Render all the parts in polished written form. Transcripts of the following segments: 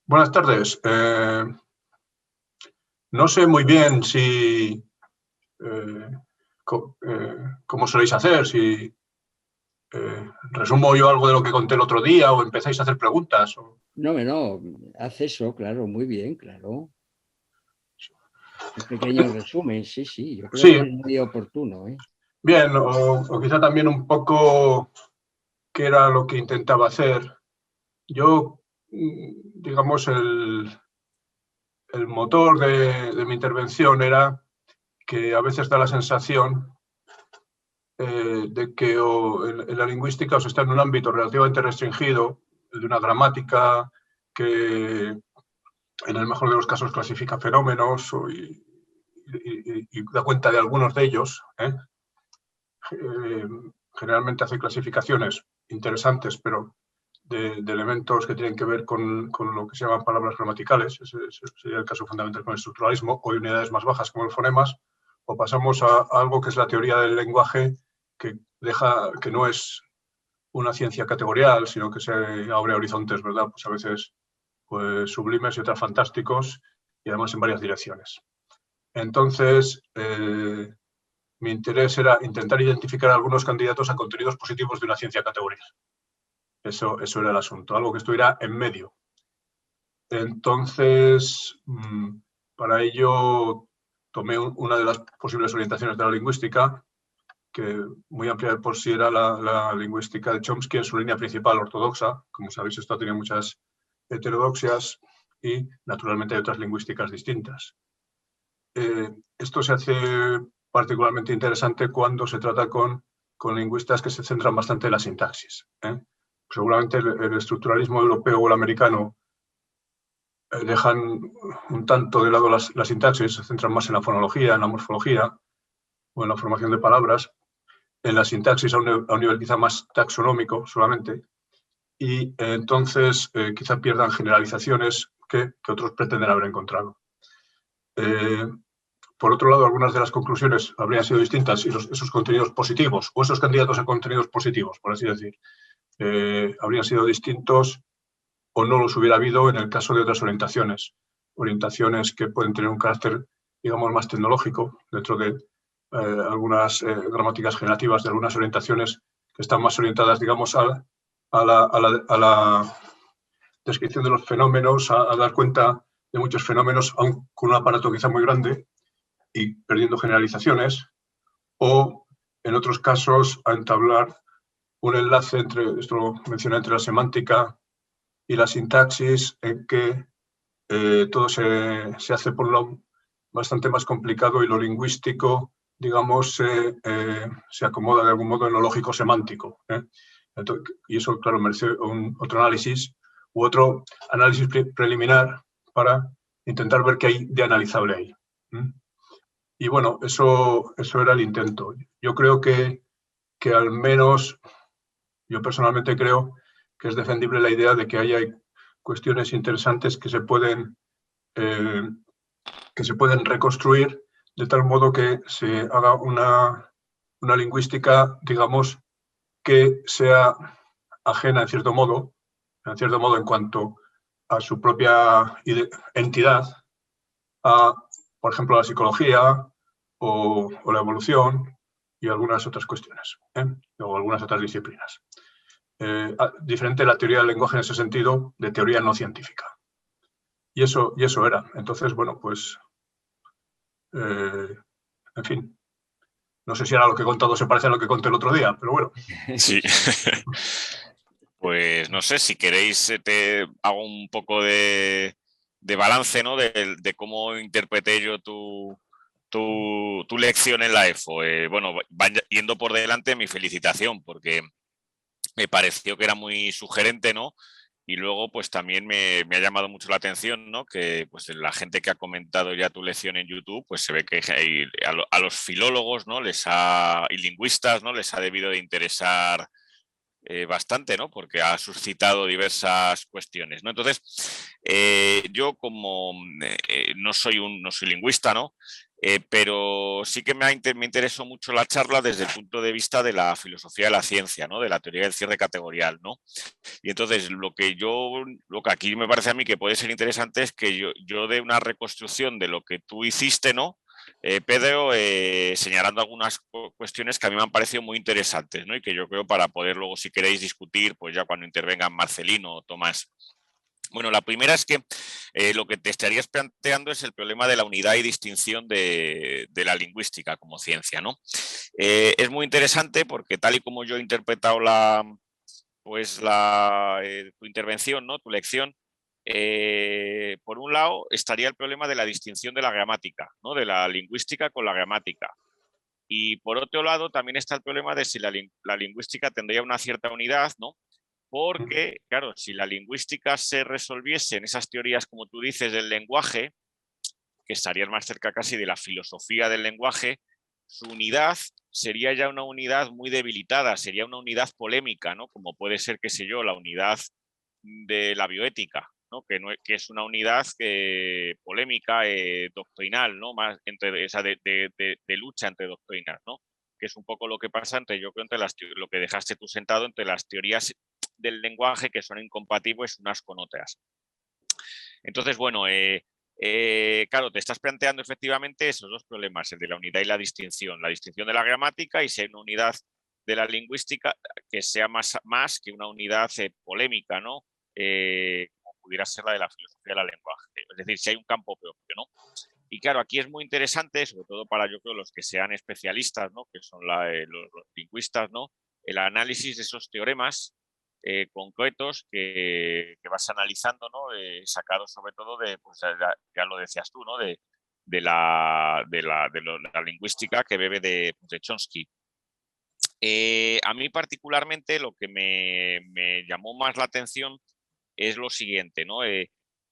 Buenas tardes. No sé muy bien si cómo soléis hacer, si resumo yo algo de lo que conté el otro día o empezáis a hacer preguntas. No, haz eso, claro, muy bien, claro. Un pequeño resumen, sí, yo creo Sí, que es muy oportuno, ¿eh? bien, o quizá también un poco qué era lo que intentaba hacer. Yo, digamos, el motor de mi intervención era que a veces da la sensación de que en la lingüística os está en un ámbito relativamente restringido, de una gramática que en el mejor de los casos clasifica fenómenos y da cuenta de algunos de ellos. Generalmente hace clasificaciones interesantes, pero de elementos que tienen que ver con lo que se llaman palabras gramaticales. Ese sería el caso fundamental con el estructuralismo, o unidades más bajas como los fonemas, o pasamos a algo que es la teoría del lenguaje, que no es una ciencia categorial, sino que se abre horizontes, ¿verdad? Pues a veces pues, sublimes y otras fantásticos, y además en varias direcciones. Entonces, mi interés era intentar identificar algunos candidatos a contenidos positivos de una ciencia categorial. Eso era el asunto, algo que estuviera en medio. Entonces, para ello tomé una de las posibles orientaciones de la lingüística, que muy amplia de por sí era la lingüística de Chomsky en su línea principal ortodoxa. Como sabéis, esto ha tenido muchas heterodoxias y, naturalmente, hay otras lingüísticas distintas. Esto se hace particularmente interesante cuando se trata con lingüistas que se centran bastante en la sintaxis. Seguramente el estructuralismo europeo o el americano dejan un tanto de lado la sintaxis, se centran más en la fonología, en la morfología o en la formación de palabras, en la sintaxis a un nivel quizá más taxonómico solamente, y entonces quizá pierdan generalizaciones que otros pretenden haber encontrado. Por otro lado, algunas de las conclusiones habrían sido distintas y esos contenidos positivos, o esos candidatos a contenidos positivos, por así decir, habrían sido distintos o no los hubiera habido en el caso de otras orientaciones que pueden tener un carácter, digamos, más tecnológico, dentro de algunas gramáticas generativas de algunas orientaciones que están más orientadas, digamos, a la descripción de los fenómenos, a dar cuenta de muchos fenómenos, aun con un aparato quizá muy grande y perdiendo generalizaciones, o en otros casos a entablar un enlace esto lo mencioné, entre la semántica y la sintaxis, en que todo se hace por un lado bastante más complicado y lo lingüístico, digamos, se acomoda de algún modo en lo lógico semántico. Y eso, claro, merece otro análisis u otro análisis preliminar para intentar ver qué hay de analizable ahí. Y bueno, eso era el intento. Yo creo que al menos, yo personalmente creo que es defendible la idea de que hay cuestiones interesantes eh, que se pueden reconstruir de tal modo que se haga una lingüística, digamos, que sea ajena en cuanto a su propia entidad, a, por ejemplo, la psicología o la evolución y algunas otras cuestiones, o algunas otras disciplinas. Diferente la teoría del lenguaje en ese sentido de teoría no científica. Y eso era. Entonces, bueno, pues, en fin, no sé si ahora lo que he contado se parece a lo que conté el otro día, pero bueno. Sí. Pues no sé, si queréis te hago un poco de balance, ¿no? De cómo interpreté yo tu lección en la EFO. Bueno, yendo por delante, mi felicitación, porque me pareció que era muy sugerente, ¿no? Y luego, pues también me ha llamado mucho la atención, ¿no? Que pues la gente que ha comentado ya tu lección en YouTube, pues se ve que a los filólogos, ¿no? Y lingüistas, ¿no? Les ha debido de interesar bastante, ¿no? Porque ha suscitado diversas cuestiones, ¿no? Entonces, yo como no soy lingüista, ¿no? Pero sí que me interesó mucho la charla desde el punto de vista de la filosofía de la ciencia, ¿no? De la teoría del cierre categorial, ¿no? Y entonces lo que aquí me parece a mí que puede ser interesante es que yo dé una reconstrucción de lo que tú hiciste, ¿no? Pedro, señalando algunas cuestiones que a mí me han parecido muy interesantes, ¿no? Y que yo creo para poder luego, si queréis discutir, pues ya cuando intervengan Marcelino o Tomás. Bueno, la primera es que lo que te estarías planteando es el problema de la unidad y distinción de la lingüística como ciencia, ¿no? Es muy interesante porque tal y como yo he interpretado tu intervención, ¿no? Tu lección, por un lado estaría el problema de la distinción de la gramática, ¿no? De la lingüística con la gramática. Y por otro lado también está el problema de si la lingüística tendría una cierta unidad, ¿no? Porque, claro, si la lingüística se resolviese en esas teorías, como tú dices, del lenguaje, que estarían más cerca casi de la filosofía del lenguaje, su unidad sería ya una unidad muy debilitada, sería una unidad polémica, ¿no? Como puede ser, qué sé yo, la unidad de la bioética, ¿no? Que es una unidad polémica, doctrinal, ¿no? Más de lucha entre doctrinas, ¿no? Que es un poco lo que pasa yo creo, lo que dejaste tú sentado entre las teorías del lenguaje que son incompatibles unas con otras. Entonces, bueno, claro, te estás planteando efectivamente esos dos problemas, el de la unidad y la distinción de la gramática y si hay una unidad de la lingüística que sea más que una unidad polémica, ¿no? Como pudiera ser la de la filosofía del lenguaje. Es decir, si hay un campo propio, ¿no? Y claro, aquí es muy interesante, sobre todo para yo creo los que sean especialistas, ¿no? Que son los lingüistas, ¿no? El análisis de esos teoremas concretos que vas analizando, ¿no? Sacados sobre todo pues ya lo decías tú, ¿no? De la lingüística que bebe de Chomsky. A mí particularmente lo que me llamó más la atención es lo siguiente, ¿no?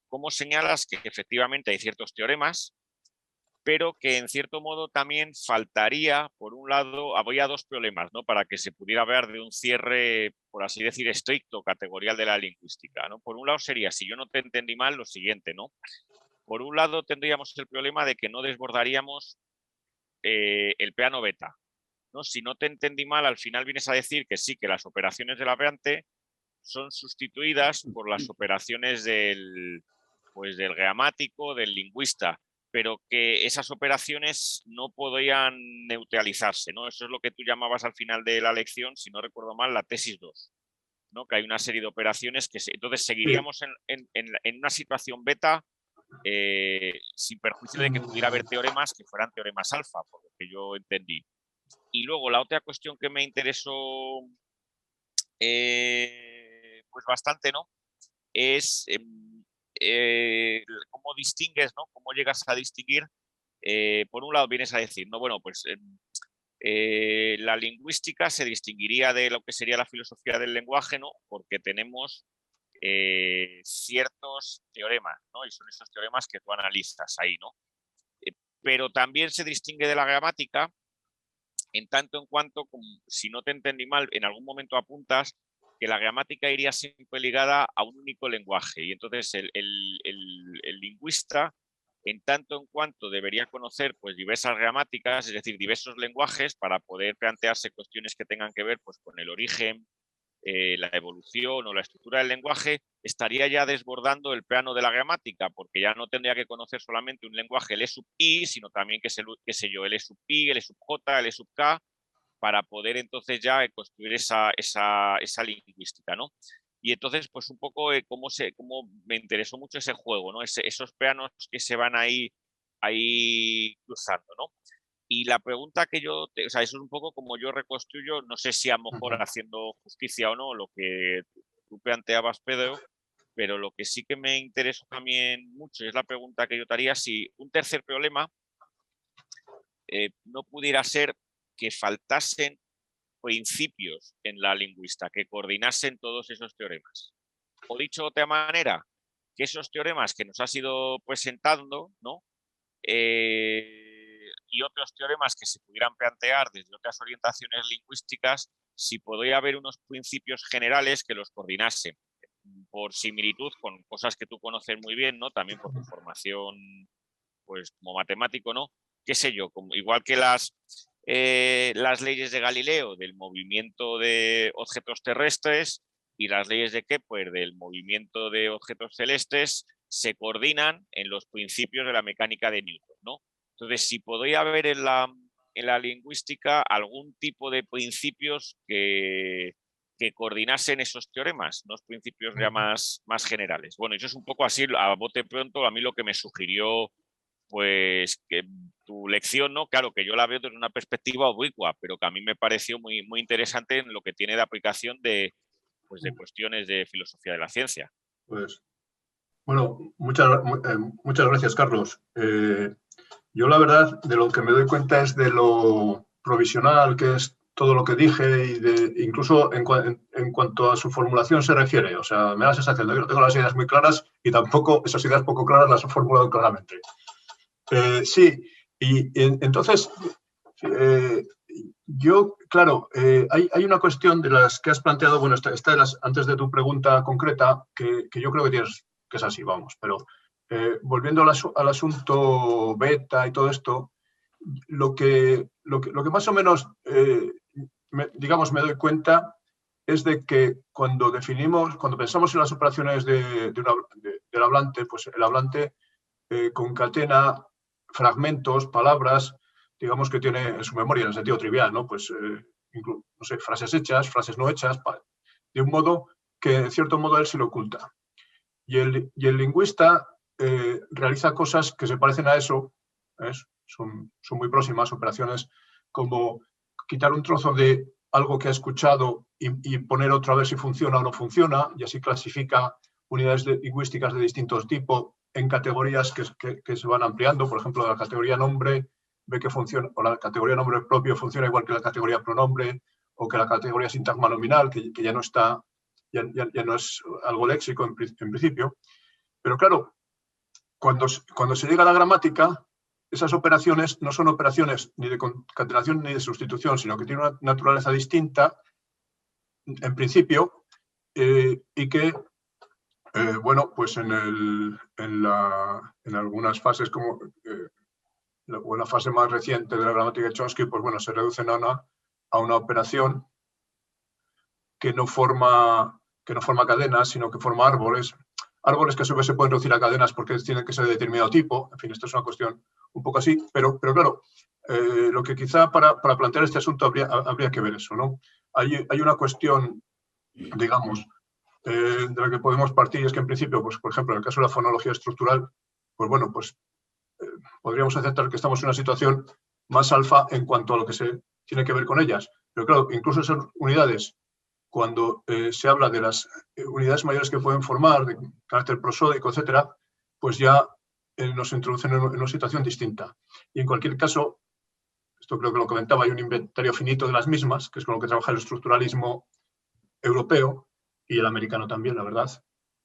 Cómo señalas que efectivamente hay ciertos teoremas, pero que en cierto modo también faltaría, por un lado, habría dos problemas, ¿no? Para que se pudiera hablar de un cierre, por así decir, estricto, categorial de la lingüística, ¿no? Por un lado sería, si yo no te entendí mal, lo siguiente, ¿no? Por un lado tendríamos el problema de que no desbordaríamos el plano beta, ¿no? Si no te entendí mal, al final vienes a decir que sí, que las operaciones del hablante son sustituidas por las operaciones pues del gramático, del lingüista, pero que esas operaciones no podían neutralizarse, ¿no? Eso es lo que tú llamabas al final de la lección, si no recuerdo mal, la tesis 2, ¿no? Que hay una serie de operaciones entonces seguiríamos en una situación beta sin perjuicio de que pudiera haber teoremas que fueran teoremas alfa, por lo que yo entendí. Y luego la otra cuestión que me interesó pues bastante, ¿no? Es cómo distingues, ¿no? Cómo llegas a distinguir. Por un lado vienes a decir, no, bueno, pues la lingüística se distinguiría de lo que sería la filosofía del lenguaje, ¿no? Porque tenemos ciertos teoremas, ¿no? Y son esos teoremas que tú analizas ahí, ¿no? Pero también se distingue de la gramática en tanto en cuanto, si no te entendí mal, en algún momento apuntas que la gramática iría siempre ligada a un único lenguaje y entonces el lingüista, en tanto en cuanto debería conocer pues diversas gramáticas, es decir, diversos lenguajes para poder plantearse cuestiones que tengan que ver pues con el origen, la evolución o la estructura del lenguaje, estaría ya desbordando el plano de la gramática, porque ya no tendría que conocer solamente un lenguaje, el E sub I, sino también, qué sé yo, el E sub I, el E sub J, el E sub K, para poder entonces ya construir esa lingüística, ¿no? Y entonces, pues un poco cómo me interesó mucho ese juego, ¿no? Esos planos que se van ahí cruzando, ¿no? Y la pregunta que o sea, eso es un poco como yo reconstruyo, no sé si a lo mejor haciendo justicia o no, lo que tú planteabas, Pedro, pero lo que sí que me interesó también mucho es la pregunta que yo te haría, si un tercer problema no pudiera ser que faltasen principios en la lingüística, que coordinasen todos esos teoremas. O dicho de otra manera, que esos teoremas que nos has ido presentando, ¿no? Y otros teoremas que se pudieran plantear desde otras orientaciones lingüísticas si podría haber unos principios generales que los coordinasen por similitud con cosas que tú conoces muy bien, ¿no? También por tu formación, pues como matemático, ¿no? Qué sé yo, como, igual que las leyes de Galileo del movimiento de objetos terrestres y las leyes de Kepler del movimiento de objetos celestes se coordinan en los principios de la mecánica de Newton, ¿no? Entonces, si podría haber en la lingüística algún tipo de principios que coordinasen esos teoremas, unos principios ya más generales. Bueno, eso es un poco así, a bote pronto, a mí lo que me sugirió, pues, que tu lección, ¿no? Claro, que yo la veo desde una perspectiva oblicua, pero que a mí me pareció muy, muy interesante en lo que tiene de aplicación de cuestiones de filosofía de la ciencia. Pues, bueno, muchas gracias, Carlos. Yo la verdad, de lo que me doy cuenta es de lo provisional que es todo lo que dije y incluso en cuanto a su formulación se refiere. O sea, me da la sensación de que no tengo las ideas muy claras y tampoco esas ideas poco claras las he formulado claramente. Sí, y entonces, yo, claro, hay una cuestión de las que has planteado, bueno, antes de tu pregunta concreta, que yo creo que es así, vamos, pero volviendo al asunto beta y todo esto, lo que más o menos, digamos, me doy cuenta es de que cuando pensamos en las operaciones del hablante, pues el hablante concatena fragmentos, palabras, digamos que tiene en su memoria, en el sentido trivial, ¿no? Pues, no sé, frases hechas, frases no hechas, de un modo que, en cierto modo, a él se le oculta. Y el lingüista realiza cosas que se parecen a eso, ¿ves? Son muy próximas, operaciones como quitar un trozo de algo que ha escuchado y poner otro a ver si funciona o no funciona, y así clasifica unidades lingüísticas de distintos tipos en categorías que se van ampliando. Por ejemplo, la categoría nombre ve que funciona, o la categoría nombre propio funciona igual que la categoría pronombre, o que la categoría sintagma nominal, que ya no está, ya no es algo léxico en principio. Pero claro, cuando se llega a la gramática, esas operaciones no son operaciones ni de concatenación ni de sustitución, sino que tienen una naturaleza distinta, en principio, y que, bueno, pues en algunas fases, como o en la fase más reciente de la gramática de Chomsky, pues bueno, se reducen a una operación que no forma cadenas, sino que forma árboles. Árboles que a su vez se pueden reducir a cadenas porque tienen que ser de determinado tipo. En fin, esto es una cuestión un poco así, pero claro, lo que quizá para plantear este asunto habría que ver eso, ¿no? Hay una cuestión, digamos, de la que podemos partir, es que en principio, pues por ejemplo, en el caso de la fonología estructural, pues bueno, pues podríamos aceptar que estamos en una situación más alfa en cuanto a lo que se tiene que ver con ellas. Pero claro, incluso esas unidades, cuando se habla de las unidades mayores que pueden formar, de carácter prosódico, etcétera, pues ya nos introducen en una situación distinta. Y en cualquier caso, esto creo que lo comentaba, hay un inventario finito de las mismas, que es con lo que trabaja el estructuralismo europeo y el americano también, la verdad.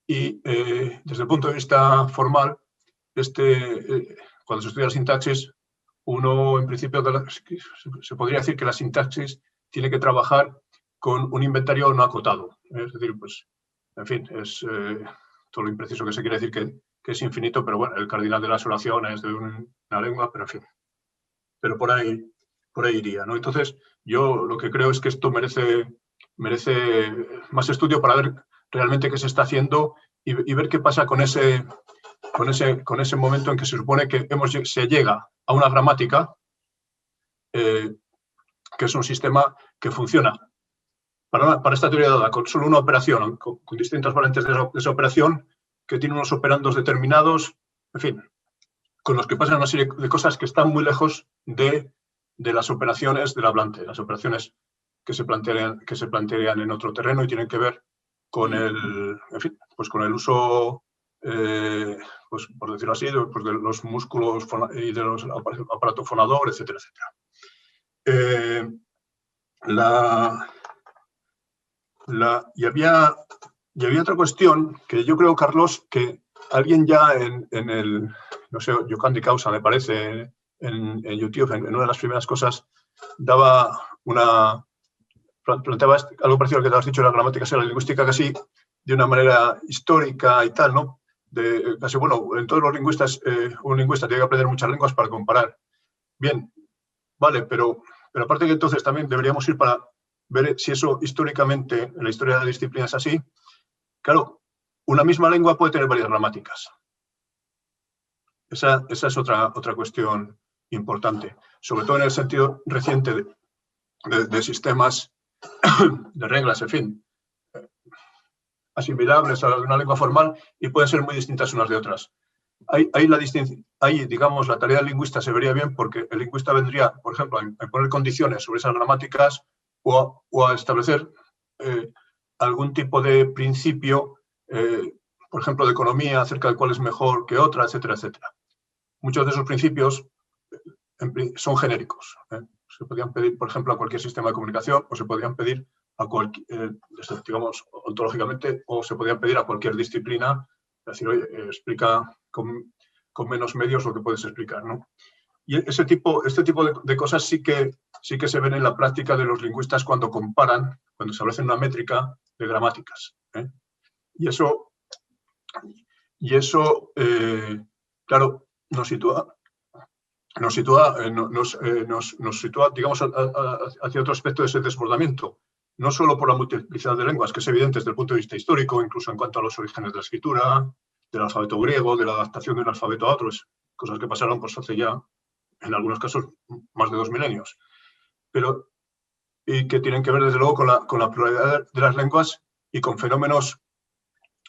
Y desde el punto de vista formal, cuando se estudia la sintaxis, uno en principio se podría decir que la sintaxis tiene que trabajar con un inventario no acotado. Es decir, pues, en fin, es todo lo impreciso que se quiere decir que es infinito, pero bueno, el cardinal de las oraciones de una lengua, pero en fin. Pero por ahí iría, ¿no? Entonces, yo lo que creo es que esto merece más estudio para ver realmente qué se está haciendo y ver qué pasa con ese momento en que se supone que se llega a una gramática que es un sistema que funciona para esta teoría dada con solo una operación, con distintas variantes de esa operación, que tiene unos operandos determinados, en fin, con los que pasan una serie de cosas que están muy lejos de las operaciones del hablante, las operaciones que se plantearían en otro terreno y tienen que ver con el uso, pues, por decirlo así, pues de los músculos y de los aparatos fonadores, etcétera, etcétera. Y había otra cuestión que yo creo, Carlos, que alguien ya en el, no sé, Yocandi Causa, me parece, en YouTube, en una de las primeras cosas, daba una planteaba algo parecido al que te has dicho, la gramática es la lingüística casi de una manera histórica y tal, ¿no? Casi, bueno, en todos los lingüistas, un lingüista tiene que aprender muchas lenguas para comparar. Bien, vale, pero aparte que entonces también deberíamos ir para ver si eso históricamente, en la historia de la disciplina es así. Claro, una misma lengua puede tener varias gramáticas. Esa es otra cuestión importante, sobre todo en el sentido reciente de sistemas, de reglas, en fin, asimilables a una lengua formal y pueden ser muy distintas unas de otras. Ahí, digamos, la tarea del lingüista se vería bien porque el lingüista vendría, por ejemplo, a poner condiciones sobre esas gramáticas o a establecer algún tipo de principio, por ejemplo, de economía, acerca de cuál es mejor que otra, etcétera, etcétera. Muchos de esos principios son genéricos. Se podrían pedir, por ejemplo, a cualquier sistema de comunicación o se podrían pedir a cualquier, digamos, ontológicamente, o se podrían pedir a cualquier disciplina, es decir, oye, explica con menos medios lo que puedes explicar, ¿no? Y este tipo de cosas sí que se ven en la práctica de los lingüistas cuando comparan, cuando establecen una métrica de gramáticas. Y eso claro, nos sitúa, digamos, hacia otro aspecto de ese desbordamiento, no solo por la multiplicidad de lenguas, que es evidente desde el punto de vista histórico, incluso en cuanto a los orígenes de la escritura, del alfabeto griego, de la adaptación de un alfabeto a otro, cosas que pasaron pues hace ya, en algunos casos, más de 2 milenios, y que tienen que ver, desde luego, con la pluralidad de las lenguas y con fenómenos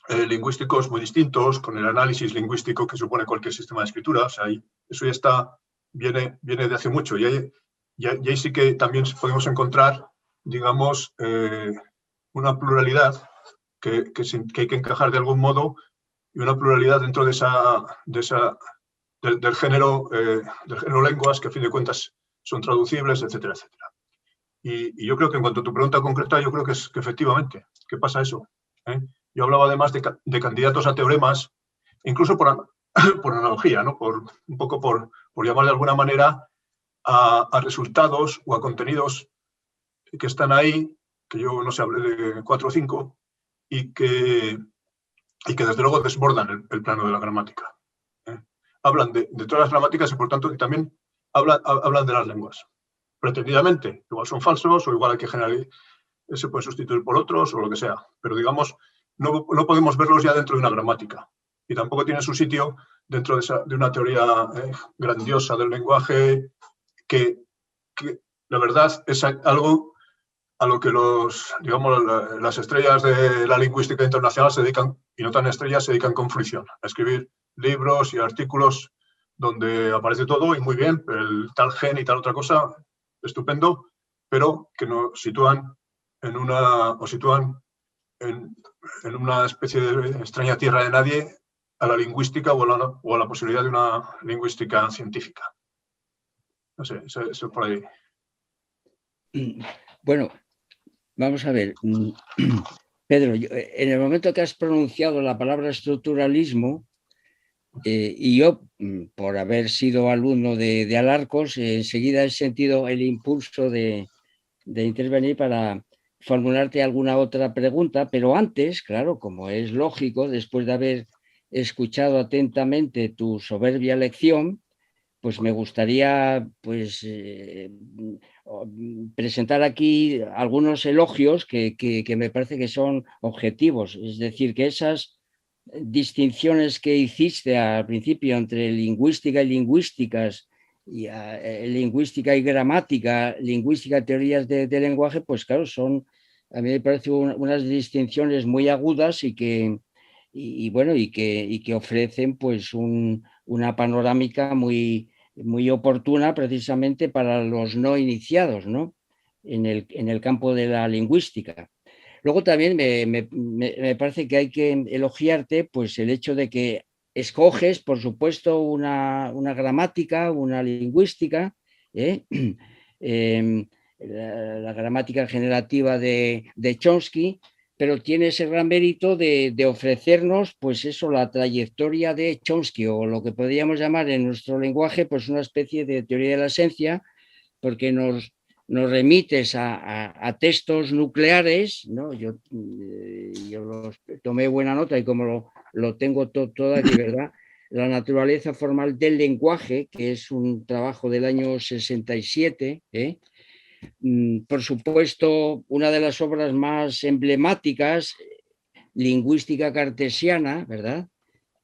lingüísticos muy distintos, con el análisis lingüístico que supone cualquier sistema de escritura. O sea, eso ya viene de hace mucho. Y ahí sí que también podemos encontrar, digamos, una pluralidad que hay que encajar de algún modo, y una pluralidad dentro del género lenguas, que a fin de cuentas son traducibles, etcétera, etcétera. Y yo creo que en cuanto a tu pregunta concreta, yo creo que efectivamente, ¿qué pasa eso? Yo hablaba además de candidatos a teoremas, incluso por analogía, ¿no? Un poco por llamar de alguna manera a resultados o a contenidos que están ahí, que yo no sé, hablé de 4 o 5, y que desde luego desbordan el plano de la gramática. Hablan de todas las gramáticas y por tanto también hablan de las lenguas. Pretendidamente, igual son falsos o igual hay que generalizar, se puede sustituir por otros o lo que sea, pero digamos, no podemos verlos ya dentro de una gramática y tampoco tienen su sitio dentro de una teoría grandiosa del lenguaje que la verdad es algo a lo que las estrellas de la lingüística internacional se dedican, y no tan estrellas, se dedican con fruición a escribir libros y artículos donde aparece todo y muy bien, el tal gen y tal otra cosa, estupendo, pero que nos sitúan en una especie de extraña tierra de nadie a la lingüística o a la posibilidad de una lingüística científica. No sé, eso por ahí. Bueno, vamos a ver. Pedro, en el momento que has pronunciado la palabra estructuralismo, y yo, por haber sido alumno de Alarcos, enseguida he sentido el impulso de intervenir para formularte alguna otra pregunta, pero antes, claro, como es lógico, después de haber escuchado atentamente tu soberbia lección, pues me gustaría presentar aquí algunos elogios que me parece que son objetivos. Es decir, que esas distinciones que hiciste al principio entre lingüística y lingüísticas, y lingüística y gramática, lingüística y teorías de lenguaje, pues claro, a mí me parecen unas distinciones muy agudas y que ofrecen pues una panorámica muy oportuna precisamente para los no iniciados, ¿no? en el campo de la lingüística. Luego también me parece que hay que elogiarte pues el hecho de que escoges, por supuesto, una gramática, una lingüística, la gramática generativa de Chomsky, pero tiene ese gran mérito de ofrecernos, pues eso, la trayectoria de Chomsky, o lo que podríamos llamar en nuestro lenguaje, pues una especie de teoría de la esencia, porque nos nos remites a textos nucleares, ¿no? Yo los tomé buena nota y como lo tengo todo aquí, ¿verdad? La naturaleza formal del lenguaje, que es un trabajo del año 67, por supuesto, una de las obras más emblemáticas, Lingüística cartesiana, ¿verdad?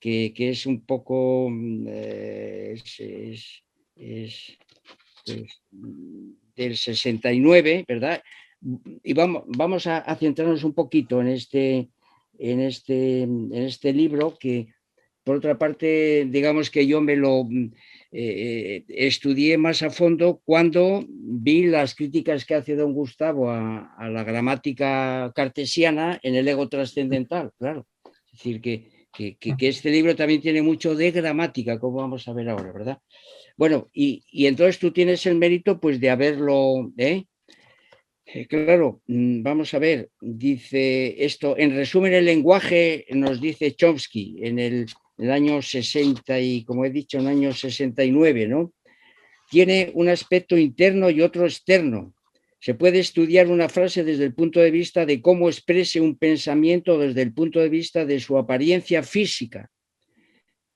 Que es un poco del 69, ¿verdad? Y vamos a centrarnos un poquito en este libro que, por otra parte, digamos que yo me lo estudié más a fondo cuando vi las críticas que hace don Gustavo a la gramática cartesiana en el ego trascendental, claro. Es decir, que este libro también tiene mucho de gramática, como vamos a ver ahora, ¿verdad? Bueno, y entonces tú tienes el mérito pues de haberlo, claro, vamos a ver, dice esto, en resumen el lenguaje nos dice Chomsky en el año 60 y como he dicho, en el año 69, ¿no? Tiene un aspecto interno y otro externo. Se puede estudiar una frase desde el punto de vista de cómo exprese un pensamiento desde el punto de vista de su apariencia física.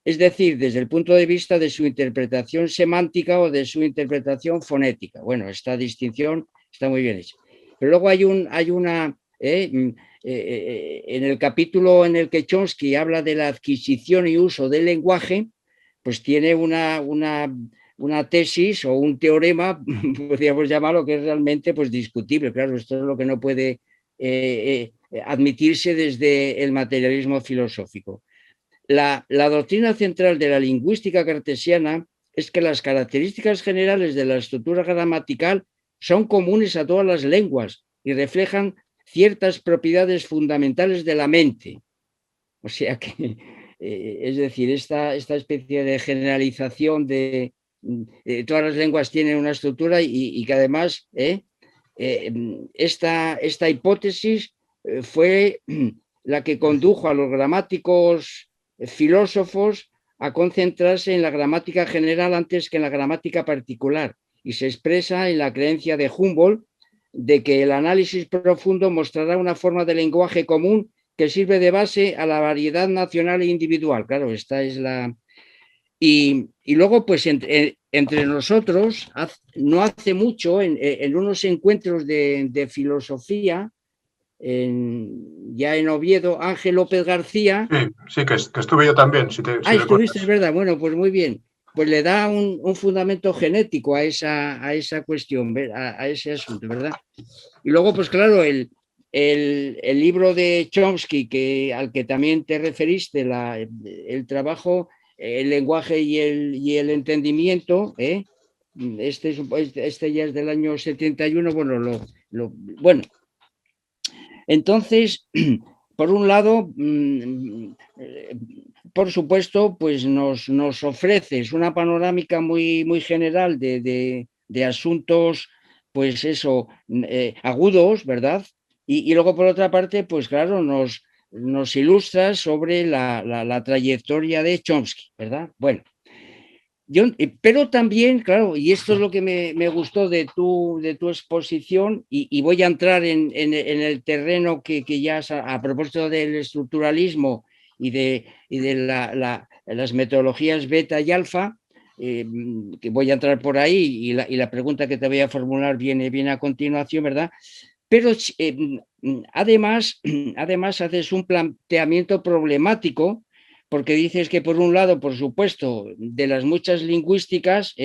Es decir, desde el punto de vista de su interpretación semántica o de su interpretación fonética. Bueno, esta distinción está muy bien hecha. Pero luego hay una, en el capítulo en el que Chomsky habla de la adquisición y uso del lenguaje, pues tiene una tesis o un teorema, podríamos llamarlo, que es realmente pues, discutible. Claro, esto es lo que no puede admitirse desde el materialismo filosófico. La doctrina central de la lingüística cartesiana es que las características generales de la estructura gramatical son comunes a todas las lenguas y reflejan ciertas propiedades fundamentales de la mente. O sea que, es decir, esta especie de generalización de todas las lenguas tienen una estructura y que además esta hipótesis fue la que condujo a los gramáticos filósofos a concentrarse en la gramática general antes que en la gramática particular, y se expresa en la creencia de Humboldt de que el análisis profundo mostrará una forma de lenguaje común que sirve de base a la variedad nacional e individual. Claro, esta es la... Y luego, pues, entre nosotros, no hace mucho, en unos encuentros de filosofía, ya en Oviedo, Ángel López García. Sí, que estuve yo también. Si estuviste, es verdad. Bueno, pues muy bien. Pues le da un fundamento genético a esa cuestión, a ese asunto, ¿verdad? Y luego, pues claro, el libro de Chomsky, al que también te referiste, el trabajo, el lenguaje y el entendimiento, este ya es del año 71, bueno, entonces, por un lado, por supuesto, pues nos ofreces una panorámica muy, muy general de asuntos, pues eso, agudos, ¿verdad? Y luego, por otra parte, pues claro, nos ilustras sobre la trayectoria de Chomsky, ¿verdad? Bueno. Pero también, claro, y esto es lo que me gustó de tu exposición, y voy a entrar en el terreno que ya a propósito del estructuralismo y de las metodologías beta y alfa, que voy a entrar por ahí, y la pregunta que te voy a formular viene a continuación, ¿verdad? Pero además haces un planteamiento problemático, porque dices que por un lado, por supuesto, de las muchas lingüísticas,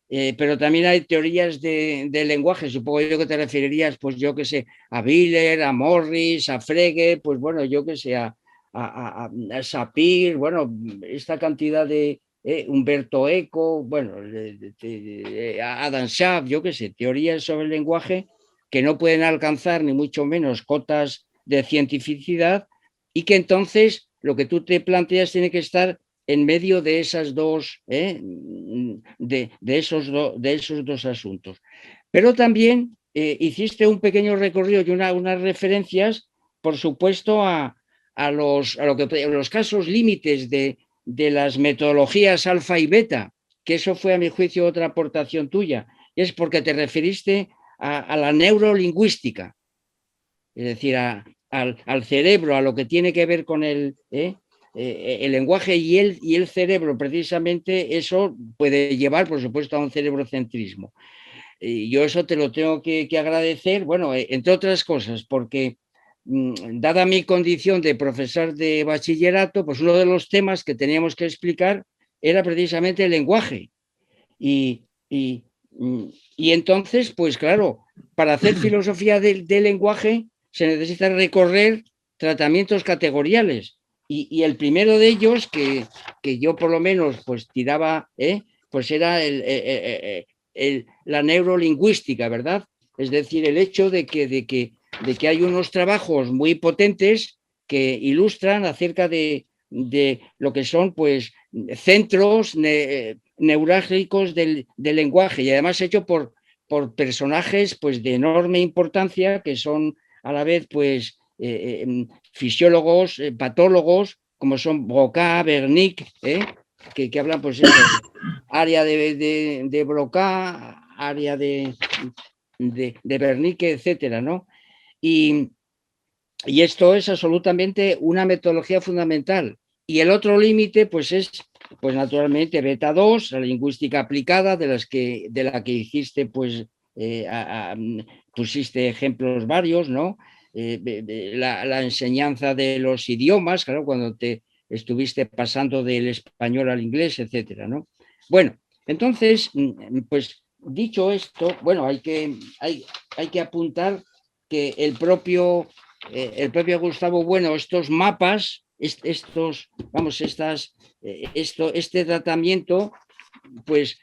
pero también hay teorías de lenguaje. Supongo yo que te referirías, pues yo que sé, a Wheeler, a Morris, a Frege, pues bueno, yo que sé, a Sapir, bueno, esta cantidad de Humberto Eco, bueno, Adam Schaff, yo que sé, teorías sobre el lenguaje que no pueden alcanzar ni mucho menos cotas de cientificidad, y que entonces lo que tú te planteas tiene que estar en medio de esas dos, de esos dos asuntos. Pero también hiciste un pequeño recorrido y unas referencias, por supuesto, a los casos límites de las metodologías alfa y beta, que eso fue, a mi juicio, otra aportación tuya. Es porque te referiste a la neurolingüística, es decir, al cerebro, a lo que tiene que ver con el lenguaje y el cerebro, precisamente eso puede llevar, por supuesto, a un cerebrocentrismo. Y yo eso te lo tengo que agradecer, bueno, entre otras cosas, porque dada mi condición de profesor de bachillerato, pues uno de los temas que teníamos que explicar era precisamente el lenguaje. Y entonces, pues claro, para hacer filosofía del lenguaje se necesita recorrer tratamientos categoriales. Y el primero de ellos, que yo por lo menos pues tiraba, pues era la neurolingüística, ¿verdad? Es decir, el hecho de que hay unos trabajos muy potentes que ilustran acerca de lo que son pues centros neurálgicos del lenguaje, y además hecho por personajes pues de enorme importancia, que son a la vez pues fisiólogos, patólogos, como son Broca, Wernicke, que hablan pues eso, área de Broca, área de Wernicke, etcétera, ¿no? Y esto es absolutamente una metodología fundamental. Y el otro límite, pues es, pues naturalmente, beta 2, la lingüística aplicada, de la que hiciste, pues, pusiste ejemplos varios, ¿no? La enseñanza de los idiomas, claro, cuando te estuviste pasando del español al inglés, etcétera, ¿no? Bueno, entonces, pues dicho esto, bueno, hay que apuntar que el propio Gustavo Bueno, estos mapas, este tratamiento, pues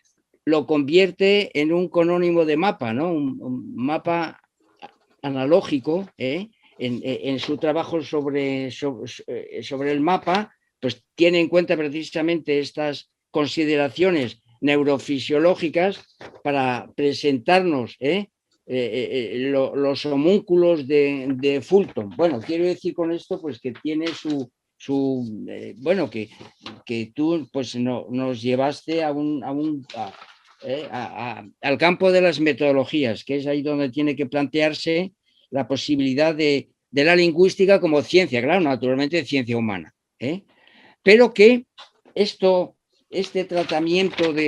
lo convierte en un conónimo de mapa, ¿no? Un mapa analógico, en su trabajo sobre el mapa, pues tiene en cuenta precisamente estas consideraciones neurofisiológicas para presentarnos los homúnculos de Fulton. Bueno, quiero decir con esto pues que tiene bueno, que tú pues nos llevaste al campo de las metodologías, que es ahí donde tiene que plantearse la posibilidad de la lingüística como ciencia, claro, naturalmente ciencia humana, pero que este tratamiento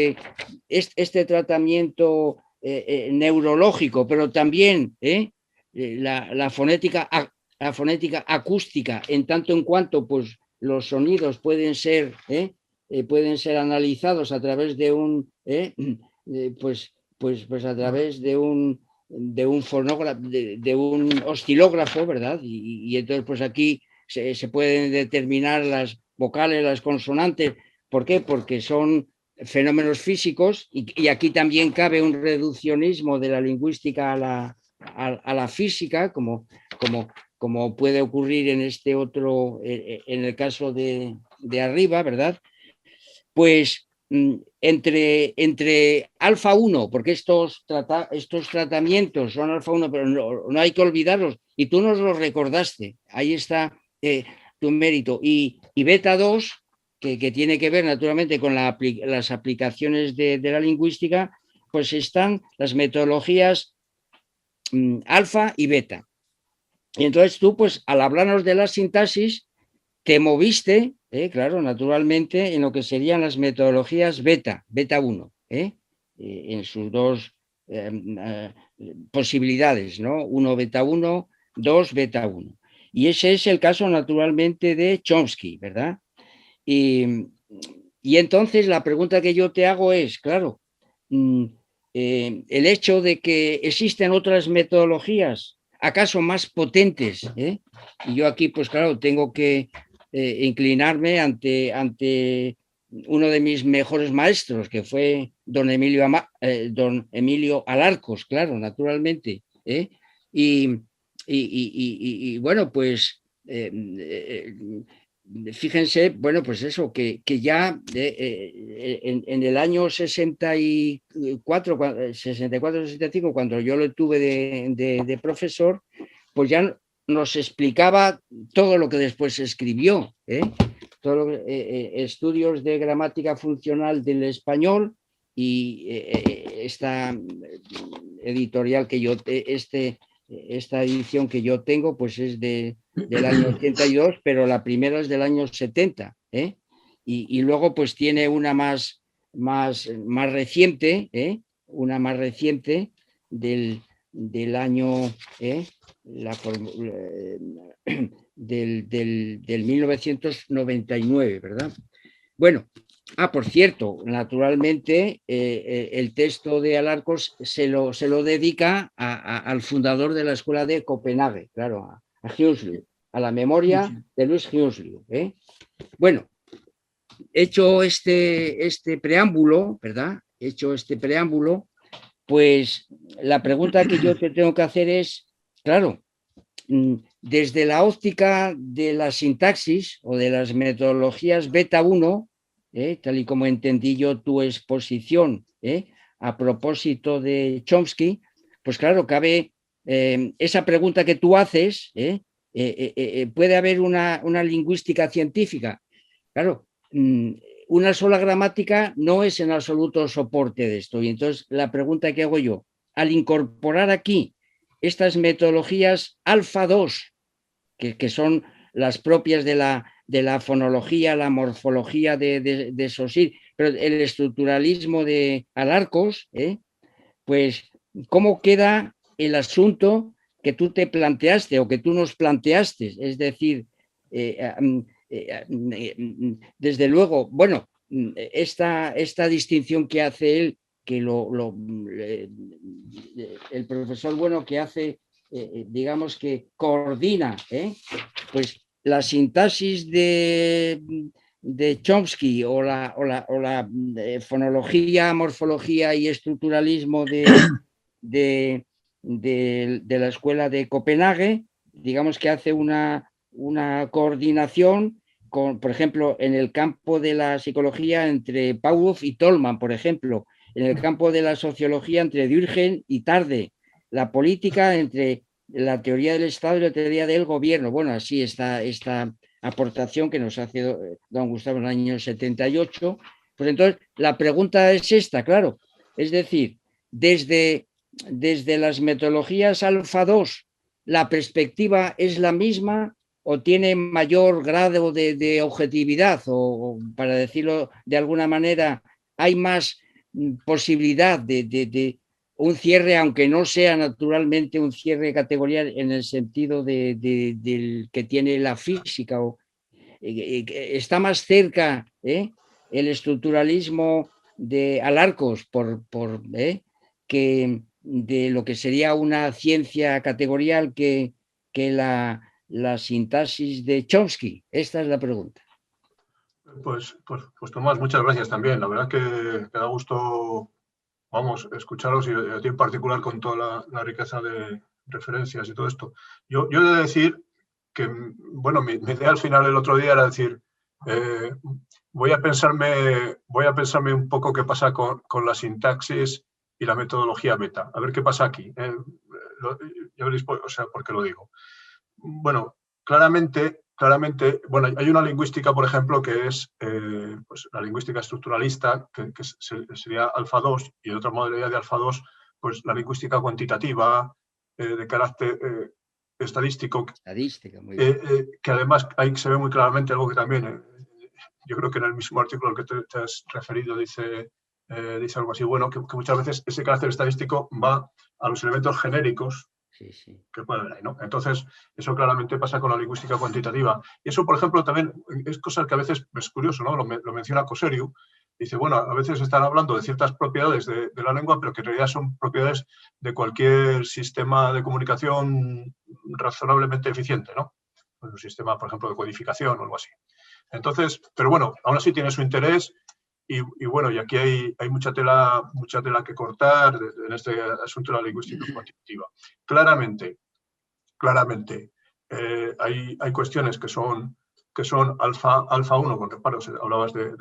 neurológico, pero también la fonética acústica, en tanto en cuanto pues los sonidos pueden ser analizados a través de un pues a través de un fonógrafo, de un oscilógrafo, ¿verdad? Y entonces pues aquí se pueden determinar las vocales, las consonantes. ¿Por qué? Porque son fenómenos físicos, y aquí también cabe un reduccionismo de la lingüística a la física, como puede ocurrir en este otro, en el caso de arriba, ¿verdad? Pues entre alfa 1, porque estos tratamientos son alfa 1, pero no hay que olvidarlos, y tú nos los recordaste, ahí está tu mérito, y beta 2, que tiene que ver naturalmente con las aplicaciones de la lingüística, pues están las metodologías alfa y beta. Y entonces tú, pues al hablarnos de la sintaxis, te moviste, claro, naturalmente, en lo que serían las metodologías beta 1, en sus dos posibilidades, ¿no? 1 beta 1, 2 beta 1. Y ese es el caso, naturalmente, de Chomsky, ¿verdad? Y entonces la pregunta que yo te hago es, claro, el hecho de que existen otras metodologías, acaso más potentes, y yo aquí, pues claro, tengo que inclinarme ante uno de mis mejores maestros, que fue don Emilio Alarcos, claro, naturalmente, y bueno, pues fíjense, bueno, pues eso, que ya en el año 64-65, cuando yo lo tuve de profesor, pues ya nos explicaba todo lo que después se escribió, estudios de gramática funcional del español, y editorial que yo, esta edición que yo tengo, pues es del año 82, pero la primera es del año 70, ¿eh? Y luego pues tiene una más reciente, una más reciente del año, del 1999, ¿verdad? Bueno, por cierto, naturalmente el texto de Alarcos se lo dedica al fundador de la escuela de Copenhague, claro, a Huxley, a la memoria de Louis Huxley. Bueno, hecho este preámbulo, ¿verdad? Hecho este preámbulo, pues la pregunta que yo te tengo que hacer es, claro, desde la óptica de la sintaxis o de las metodologías beta 1, tal y como entendí yo tu exposición a propósito de Chomsky, pues claro, cabe esa pregunta que tú haces, puede haber una lingüística científica. Claro, una sola gramática no es en absoluto soporte de esto. Y entonces la pregunta que hago yo, al incorporar aquí estas metodologías alfa 2, que son las propias de la fonología, la morfología de Saussure, pero el estructuralismo de Alarcos, pues ¿cómo queda el asunto que tú te planteaste o que tú nos planteaste? Es decir, desde luego, bueno, esta distinción que hace él, que el profesor Bueno que hace, digamos que coordina, pues la sintaxis de Chomsky o la fonología, morfología y estructuralismo de la escuela de Copenhague, digamos que hace una coordinación con, por ejemplo, en el campo de la psicología entre Pavlov y Tolman, por ejemplo, en el campo de la sociología entre Durkheim y Tarde, la política entre la teoría del Estado y la teoría del gobierno. Bueno, así está esta aportación que nos hace don Gustavo en el año 78. Pues entonces, la pregunta es esta, claro, es decir, desde las metodologías alfa 2, ¿la perspectiva es la misma o tiene mayor grado de objetividad? O, para decirlo de alguna manera, hay más posibilidad de un cierre, aunque no sea naturalmente un cierre categorial en el sentido del que tiene la física. Está más cerca el estructuralismo de Alarcos que de lo que sería una ciencia categorial que la sintaxis de Chomsky. Esta es la pregunta. Pues Tomás, muchas gracias también. La verdad que da gusto, vamos, escucharos y a ti en particular con toda la riqueza de referencias y todo esto. Yo he de decir que, bueno, mi idea al final el otro día era decir, voy a pensarme un poco qué pasa con la sintaxis y la metodología beta. A ver qué pasa aquí. Ya veréis, o sea, por qué lo digo. Bueno, claramente, bueno, hay una lingüística, por ejemplo, que es pues la lingüística estructuralista, que sería alfa 2, y otra modalidad de alfa 2, pues la lingüística cuantitativa, de carácter estadístico, muy bien. que además ahí se ve muy claramente algo que también, yo creo que en el mismo artículo al que te has referido dice algo así, bueno, que muchas veces ese carácter estadístico va a los elementos genéricos que puede haber ahí, ¿no? Entonces, eso claramente pasa con la lingüística cuantitativa. Y eso, por ejemplo, también es cosa que a veces es curioso, ¿no? Lo menciona Cosseriu. Dice, bueno, a veces están hablando de ciertas propiedades de la lengua, pero que en realidad son propiedades de cualquier sistema de comunicación razonablemente eficiente, ¿no? Pues un sistema, por ejemplo, de codificación o algo así. Entonces, pero bueno, aún así tiene su interés. Y bueno, y aquí hay mucha tela que cortar en este asunto de la lingüística cuantitativa. Claramente, hay cuestiones que son alfa 1 con reparos. Hablabas del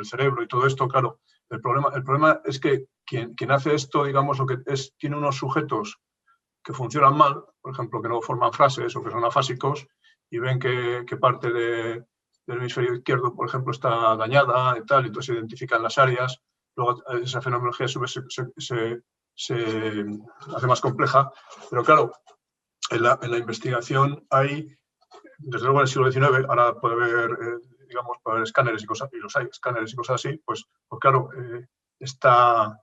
cerebro y todo esto, claro. El problema es que quien hace esto, digamos, lo que es, tiene unos sujetos que funcionan mal, por ejemplo, que no forman frases o que son afásicos y ven que parte del hemisferio izquierdo, por ejemplo, está dañada y tal, y entonces se identifican las áreas. Luego esa fenomenología se hace más compleja, pero claro, en la investigación hay, desde luego en el siglo XIX, ahora puede haber, digamos, puede haber escáneres y cosas, y los hay, escáneres y cosas así, pues claro, está,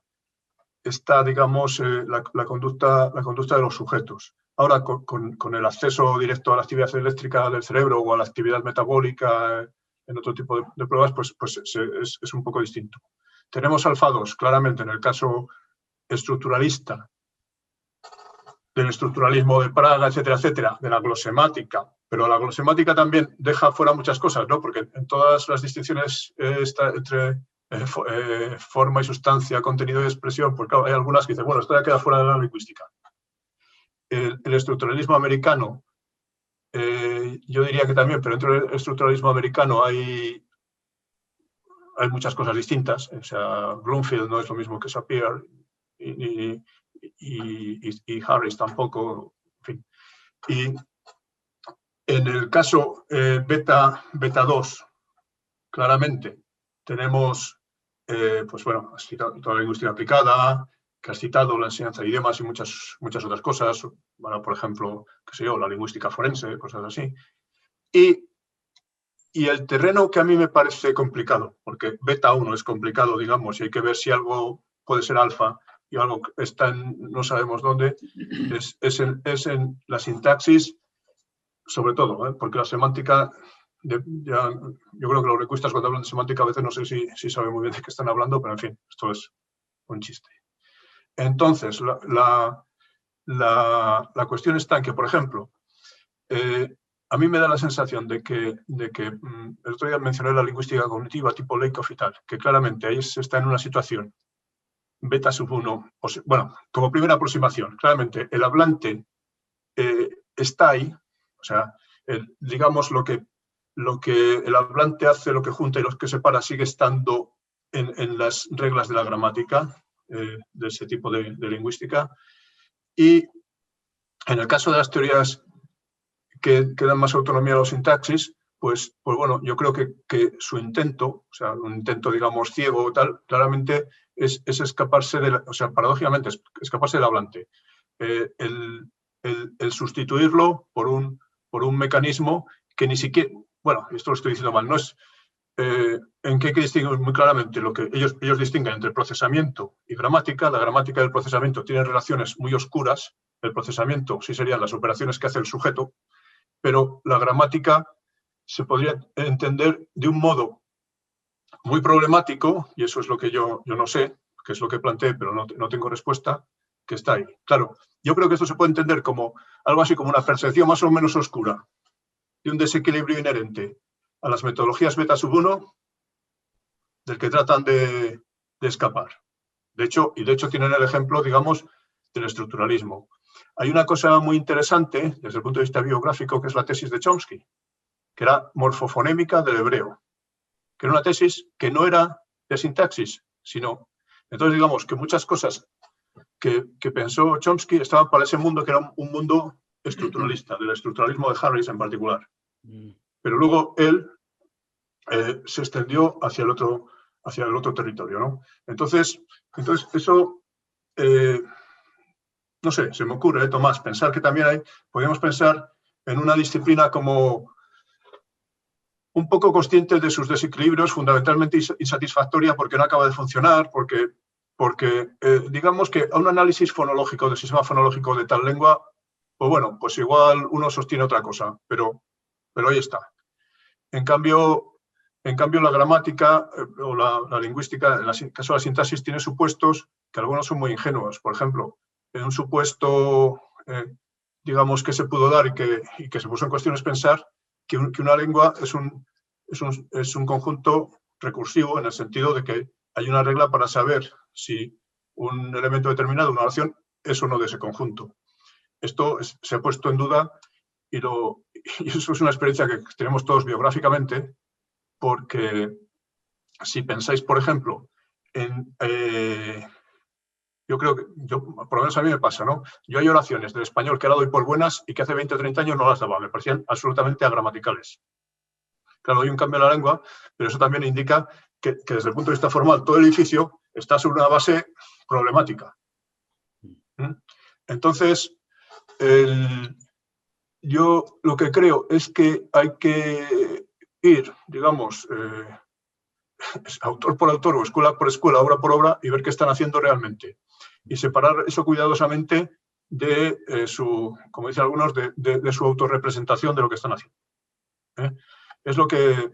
digamos, la conducta de los sujetos. Ahora, con el acceso directo a la actividad eléctrica del cerebro o a la actividad metabólica en otro tipo de pruebas, pues es un poco distinto. Tenemos alfados, claramente, en el caso estructuralista, del estructuralismo de Praga, etcétera, etcétera, de la glosemática, pero la glosemática también deja fuera muchas cosas, ¿no? Porque en todas las distinciones entre forma y sustancia, contenido y expresión, porque hay algunas que dicen, bueno, esto ya queda fuera de la lingüística. El estructuralismo americano, yo diría que también, pero dentro del estructuralismo americano hay muchas cosas distintas. O sea, Bloomfield no es lo mismo que Sapir y Harris tampoco, en fin. Y en el caso beta 2, claramente, tenemos, pues bueno, has citado toda la lingüística aplicada, que has citado la enseñanza de idiomas y muchas otras cosas, bueno, por ejemplo, qué sé yo, la lingüística forense, cosas así. Y el terreno que a mí me parece complicado, porque beta 1 es complicado, digamos, y hay que ver si algo puede ser alfa y algo está en no sabemos dónde, es en la sintaxis, sobre todo, porque la semántica, yo creo que los lingüistas cuando hablan de semántica a veces no sé si saben muy bien de qué están hablando, pero en fin, esto es un chiste. Entonces, la cuestión está en que, por ejemplo, a mí me da la sensación de que el otro día mencioné la lingüística cognitiva tipo Lakoff y tal, que claramente ahí se está en una situación beta sub 1, bueno, como primera aproximación, claramente el hablante está ahí, o sea, digamos lo que el hablante hace, lo que junta y lo que separa sigue estando en las reglas de la gramática de ese tipo de lingüística. Y en el caso de las teorías que dan más autonomía a los sintaxis, pues bueno, yo creo que su intento, o sea, un intento, digamos, ciego o tal, claramente es escaparse o sea, paradójicamente, es escaparse del hablante. El sustituirlo por un mecanismo que ni siquiera, bueno, esto lo estoy diciendo mal, no es, en qué hay que distinguir muy claramente lo que ellos distinguen entre procesamiento y gramática. La gramática y el procesamiento tienen relaciones muy oscuras. El procesamiento sí serían las operaciones que hace el sujeto, pero la gramática se podría entender de un modo muy problemático, y eso es lo que yo no sé, que es lo que planteé, pero no tengo respuesta, que está ahí. Claro, yo creo que esto se puede entender como algo así como una percepción más o menos oscura de un desequilibrio inherente a las metodologías beta sub 1 del que tratan de escapar. De hecho tienen el ejemplo, digamos, del estructuralismo. Hay una cosa muy interesante desde el punto de vista biográfico, que es la tesis de Chomsky, que era morfofonémica del hebreo, que era una tesis que no era de sintaxis, sino, entonces digamos que muchas cosas que pensó Chomsky estaban para ese mundo que era un mundo estructuralista, del estructuralismo de Harris en particular. Pero luego él se extendió hacia el otro territorio, ¿no? Entonces eso, no sé, se me ocurre, Tomás, pensar que también podríamos pensar en una disciplina como un poco consciente de sus desequilibrios, fundamentalmente insatisfactoria porque no acaba de funcionar, porque digamos que a un análisis fonológico, del sistema fonológico de tal lengua, pues bueno, pues igual uno sostiene otra cosa, pero ahí está. En cambio la gramática o la lingüística, en el caso de la sintaxis, tiene supuestos que algunos son muy ingenuos. Por ejemplo, en un supuesto, digamos, que se pudo dar y que se puso en cuestión es pensar que una lengua es un conjunto recursivo, en el sentido de que hay una regla para saber si un elemento determinado, una oración, es o no de ese conjunto. Esto se ha puesto en duda y eso es una experiencia que tenemos todos biográficamente, porque si pensáis, por ejemplo, yo creo que, por lo menos a mí me pasa, ¿no? Yo hay oraciones del español que ahora doy por buenas y que hace 20 o 30 años no las daba, me parecían absolutamente agramaticales. Claro, hay un cambio en la lengua, pero eso también indica que desde el punto de vista formal todo el edificio está sobre una base problemática. Entonces, yo lo que creo es que hay que ir, digamos, autor por autor o escuela por escuela, obra por obra, y ver qué están haciendo realmente. Y separar eso cuidadosamente de su, como dicen algunos, de su autorrepresentación de lo que están haciendo. Es lo que,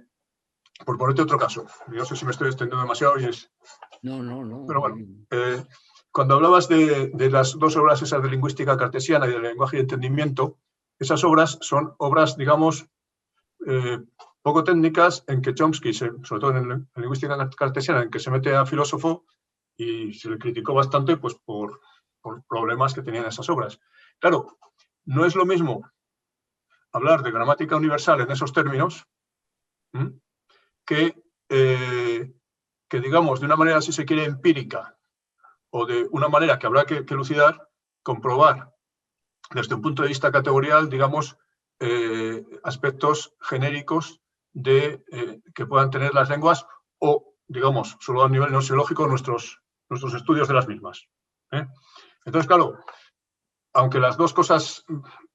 por ponerte otro caso, yo no sé si me estoy extendiendo demasiado y es... No. Pero bueno, cuando hablabas de las dos obras esas de lingüística cartesiana y de lenguaje y entendimiento, esas son obras, digamos, poco técnicas en que Chomsky, sobre todo en lingüística cartesiana, en que se mete a filósofo y se le criticó bastante pues, por problemas que tenían esas obras. Claro, no es lo mismo hablar de gramática universal en esos términos que, digamos, de una manera, si se quiere, empírica o de una manera que habrá que elucidar, comprobar desde un punto de vista categorial, digamos, aspectos genéricos que puedan tener las lenguas o, digamos, solo a nivel noseológico nuestros estudios de las mismas. Entonces, claro, aunque las dos cosas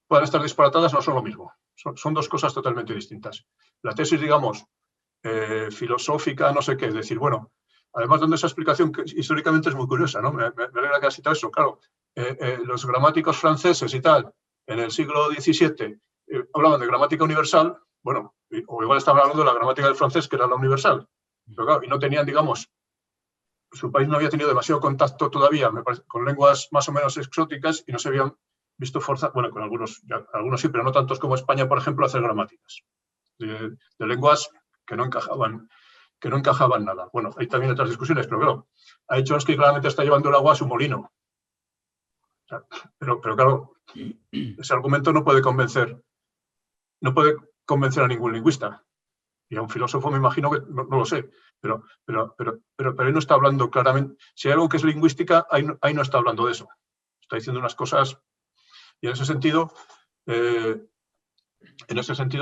puedan estar disparatadas, no son lo mismo. Son dos cosas totalmente distintas. La tesis, digamos, filosófica, no sé qué, es decir, bueno, además dando esa explicación que históricamente es muy curiosa, ¿no? Me alegra que has citado eso, claro. Los gramáticos franceses y tal, en el siglo XVII, hablaban de gramática universal, bueno, o igual estaban hablando de la gramática del francés, que era la universal, pero claro, y no tenían, digamos, su país no había tenido demasiado contacto todavía, me parece, con lenguas más o menos exóticas y no se habían visto forzados, bueno, con algunos sí, pero no tantos como España, por ejemplo, a hacer gramáticas de lenguas que no encajaban nada. Bueno, hay también otras discusiones, pero claro, ha dicho que claramente está llevando el agua a su molino. O sea, pero claro, ese argumento no puede convencer a ningún lingüista. Y a un filósofo me imagino que, no lo sé, pero él no está hablando claramente. Si hay algo que es lingüística, ahí no está hablando de eso. Está diciendo unas cosas y en ese sentido,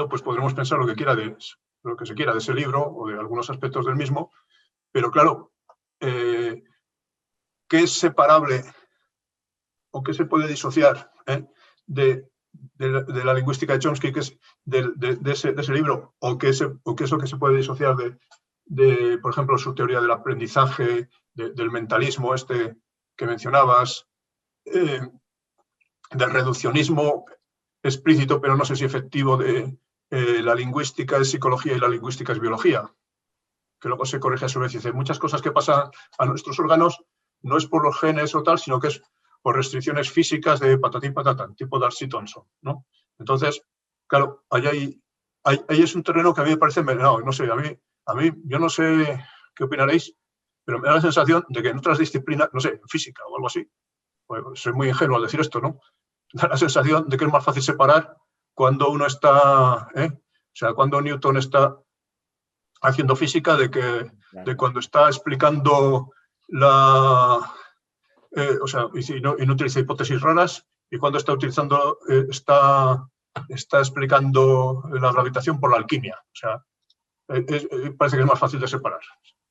pues podremos pensar lo que se quiera de ese libro o de algunos aspectos del mismo, pero claro, ¿qué es separable o qué se puede disociar de la lingüística de Chomsky, que es de ese libro, o qué es lo que se puede disociar de, por ejemplo, su teoría del aprendizaje, del mentalismo este que mencionabas, del reduccionismo explícito, pero no sé si efectivo, de la lingüística es psicología y la lingüística es biología, que luego se corrige a su vez y dice muchas cosas que pasan a nuestros órganos no es por los genes o tal, sino que es por restricciones físicas de patatín patatán, tipo Darcy Thompson, ¿no? Entonces, claro, ahí es un terreno que a mí me parece envenenado. No sé, a mí, yo no sé qué opinaréis, pero me da la sensación de que en otras disciplinas, no sé, en física o algo así, pues soy muy ingenuo al decir esto, ¿no? Da la sensación de que es más fácil separar cuando uno está, o sea, cuando Newton está haciendo física, de cuando está explicando o sea, y no utiliza hipótesis raras, y cuando está utilizando, está explicando la gravitación por la alquimia. O sea, parece que es más fácil de separar.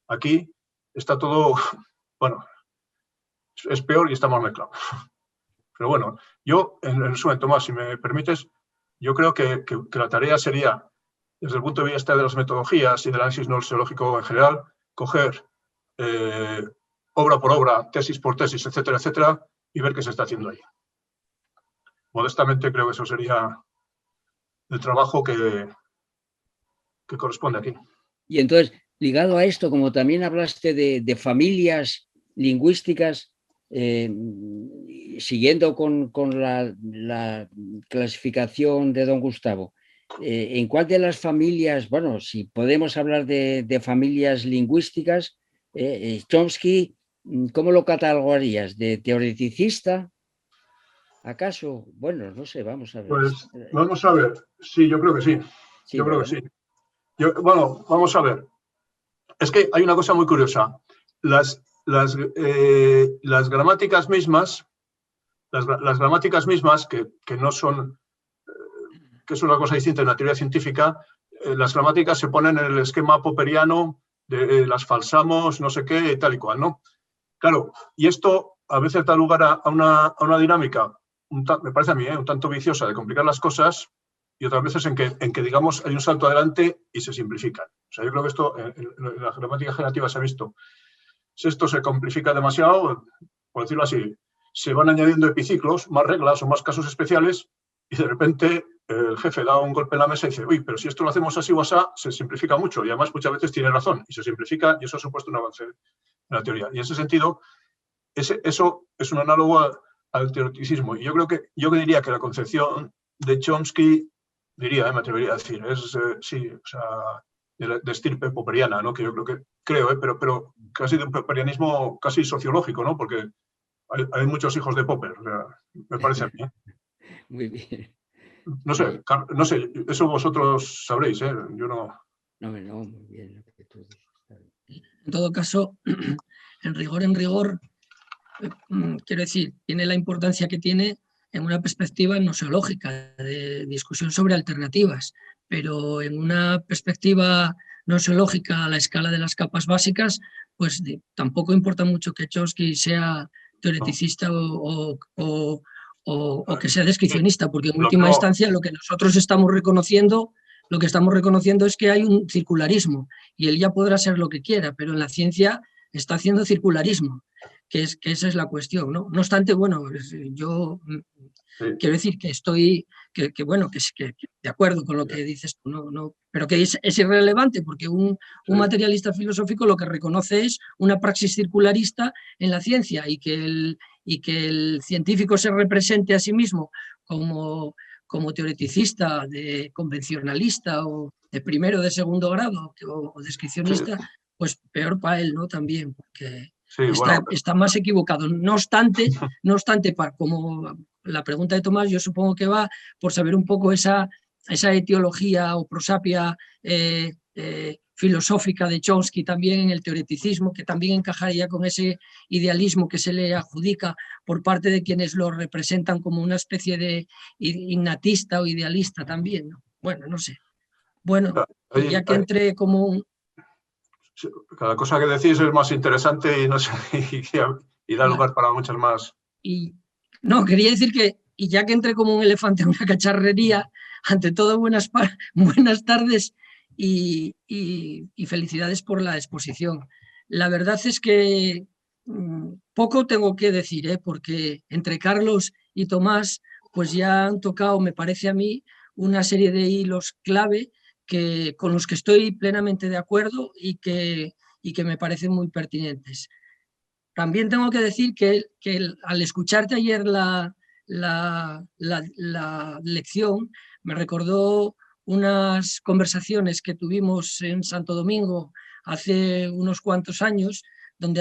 Aquí está todo, bueno, es peor y está más mezclado. Pero bueno, yo, en resumen, Tomás, si me permites, yo creo que la tarea sería, desde el punto de vista de las metodologías y del análisis noseológico en general, coger obra por obra, tesis por tesis, etcétera, etcétera, y ver qué se está haciendo ahí. Modestamente creo que eso sería el trabajo que corresponde aquí. Y entonces, ligado a esto, como también hablaste de familias lingüísticas, siguiendo con la clasificación de don Gustavo, ¿en cuál de las familias, bueno, si podemos hablar de familias lingüísticas, Chomsky, ¿cómo lo catalogarías? ¿De teoreticista? ¿Acaso? Bueno, no sé, vamos a ver. Pues vamos a ver. Sí, yo creo que sí. Sí, yo creo que sí. Bueno, vamos a ver. Es que hay una cosa muy curiosa. Las gramáticas mismas, las gramáticas mismas, que no son, que es una cosa distinta en la teoría científica, las gramáticas se ponen en el esquema popperiano, las falsamos, no sé qué, tal y cual, ¿no? Claro, y esto a veces da lugar a una dinámica, me parece a mí, un tanto viciosa de complicar las cosas, y otras veces en que, digamos, hay un salto adelante y se simplifican. O sea, yo creo que esto en la gramática generativa se ha visto. Si esto se complica demasiado, por decirlo así, se van añadiendo epiciclos, más reglas o más casos especiales, y de repente el jefe da un golpe en la mesa y dice, uy, pero si esto lo hacemos así o así, se simplifica mucho, y además muchas veces tiene razón, y se simplifica, y eso ha supuesto un avance en la teoría. Y en ese sentido, eso es un análogo al teoreticismo. Y yo diría que la concepción de Chomsky, me atrevería a decir, es, sí, o sea, de estirpe popperiana, ¿no? Que yo creo, pero casi de un popperianismo casi sociológico, ¿no? Porque hay muchos hijos de Popper, o sea, me parece a mí. Muy bien. No sé, eso vosotros sabréis, ¿eh? Yo no. No, muy bien lo que tú dices. En todo caso, en rigor, quiero decir, tiene la importancia que tiene en una perspectiva noseológica de discusión sobre alternativas, pero en una perspectiva noseológica a la escala de las capas básicas, pues tampoco importa mucho que Chomsky sea teoreticista o que sea descripcionista, porque en última instancia lo que nosotros estamos reconociendo, es que hay un circularismo, y él ya podrá ser lo que quiera, pero en la ciencia está haciendo circularismo, que esa es la cuestión, ¿no? No obstante, bueno, yo quiero decir que estoy, que de acuerdo con lo que dices tú, no, pero que es irrelevante, porque un materialista filosófico lo que reconoce es una praxis circularista en la ciencia, y que el científico se represente a sí mismo como teoreticista, de convencionalista o de primero o de segundo grado o descripcionista, pues peor para él, ¿no? También, porque está más equivocado. No obstante, como la pregunta de Tomás, yo supongo que va por saber un poco esa etiología o prosapia filosófica de Chomsky también en el teoreticismo, que también encajaría con ese idealismo que se le adjudica por parte de quienes lo representan como una especie de innatista o idealista también, ¿no? Bueno, no sé. Bueno, ya que entré como un... Cada cosa que decís es más interesante y no sé, y da lugar para muchas más. No, quería decir que, y ya que entré como un elefante en una cacharrería, ante todo buenas tardes y felicidades por la exposición. La verdad es que poco tengo que decir, porque entre Carlos y Tomás pues ya han tocado, me parece a mí, una serie de hilos clave con los que estoy plenamente de acuerdo y que me parecen muy pertinentes. También tengo que decir que al escucharte ayer la lección, me recordó unas conversaciones que tuvimos en Santo Domingo hace unos cuantos años, donde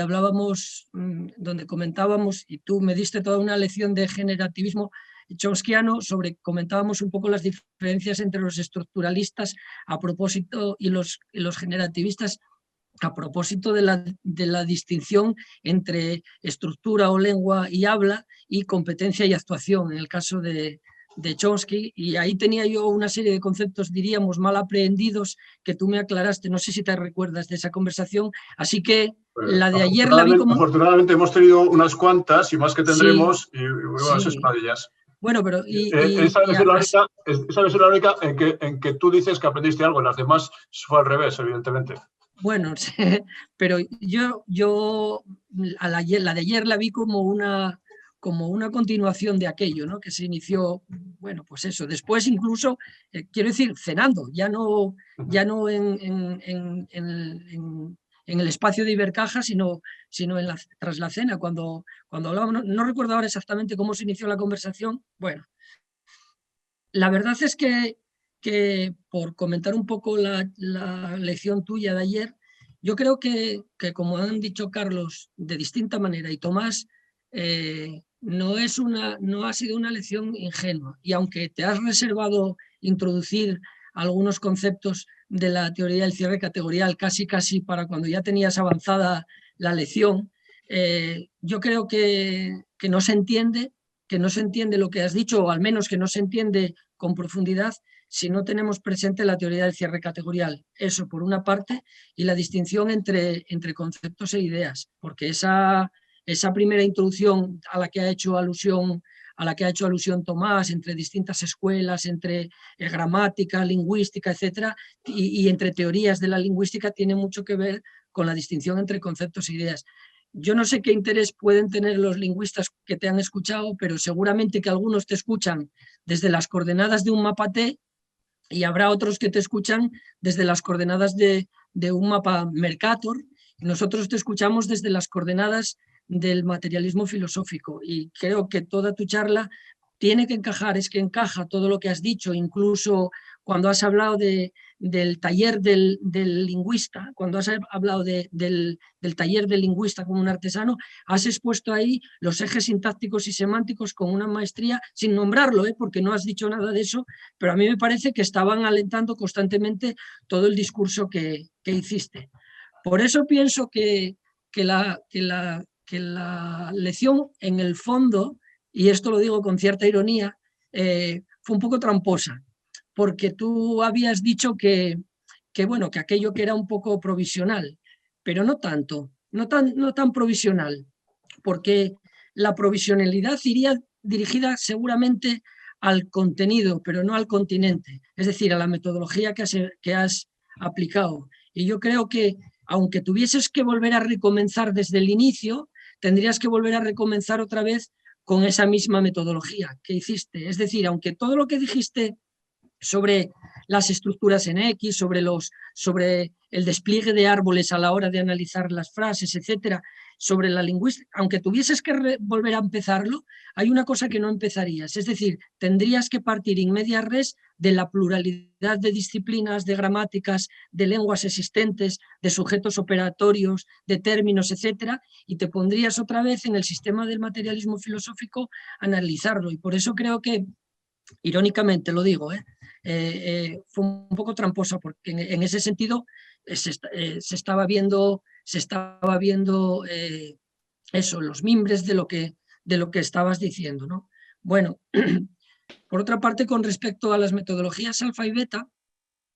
donde comentábamos, y tú me diste toda una lección de generativismo chomskiano, comentábamos un poco las diferencias entre los estructuralistas a propósito y los generativistas a propósito de la distinción entre estructura o lengua y habla y competencia y actuación, en el caso de Chomsky, y ahí tenía yo una serie de conceptos, diríamos, mal aprehendidos, que tú me aclaraste, no sé si te recuerdas de esa conversación, así que la de ayer la vi como... Afortunadamente hemos tenido unas cuantas y más que tendremos, sí, y bueno, esas son ellas. Bueno, pero... esa debe ser la única en que tú dices que aprendiste algo, en las demás fue al revés, evidentemente. Bueno, pero yo la de ayer la vi como una continuación de aquello, ¿no? Que se inició, bueno, pues eso. Después incluso, quiero decir, cenando, ya no en el espacio de Ibercaja, sino tras la cena, cuando hablábamos, no recuerdo ahora exactamente cómo se inició la conversación. Bueno, la verdad es que por comentar un poco la lección tuya de ayer, yo creo que como han dicho Carlos de distinta manera y Tomás, no ha sido una lección ingenua, y aunque te has reservado introducir algunos conceptos de la teoría del cierre categorial casi para cuando ya tenías avanzada la lección, yo creo que no se entiende lo que has dicho, o al menos que no se entiende con profundidad si no tenemos presente la teoría del cierre categorial. Eso por una parte, y la distinción entre conceptos e ideas, porque esa esa primera introducción a la que ha hecho alusión Tomás, entre distintas escuelas, entre gramática, lingüística, etcétera, y entre teorías de la lingüística, tiene mucho que ver con la distinción entre conceptos e ideas. Yo no sé qué interés pueden tener los lingüistas que te han escuchado, pero seguramente que algunos te escuchan desde las coordenadas de un mapa T y habrá otros que te escuchan desde las coordenadas de un mapa Mercator. Nosotros te escuchamos desde las coordenadas del materialismo filosófico y creo que toda tu charla tiene que encajar, es que encaja todo lo que has dicho, incluso cuando has hablado del taller del lingüista, cuando has hablado del taller del lingüista como un artesano, has expuesto ahí los ejes sintácticos y semánticos con una maestría, sin nombrarlo, porque no has dicho nada de eso, pero a mí me parece que estaban alentando constantemente todo el discurso que hiciste. Por eso pienso que la lección, en el fondo, y esto lo digo con cierta ironía, fue un poco tramposa, porque tú habías dicho que aquello que era un poco provisional, pero no tanto, no tan provisional, porque la provisionalidad iría dirigida seguramente al contenido, pero no al continente, es decir, a la metodología que has aplicado. Y yo creo que, aunque tuvieses que volver a recomenzar desde el inicio, tendrías que volver a recomenzar otra vez con esa misma metodología que hiciste. Es decir, aunque todo lo que dijiste sobre las estructuras en X, sobre el despliegue de árboles a la hora de analizar las frases, etcétera, sobre la lingüística, aunque tuvieses que volver a empezarlo, hay una cosa que no empezarías, es decir, tendrías que partir in media res de la pluralidad de disciplinas, de gramáticas, de lenguas existentes, de sujetos operatorios, de términos, etcétera, y te pondrías otra vez en el sistema del materialismo filosófico a analizarlo. Y por eso creo que, irónicamente lo digo, fue un poco tramposa, porque en ese sentido se estaba viendo eso, los mimbres de lo que estabas diciendo, ¿no? Bueno, por otra parte, con respecto a las metodologías alfa y beta,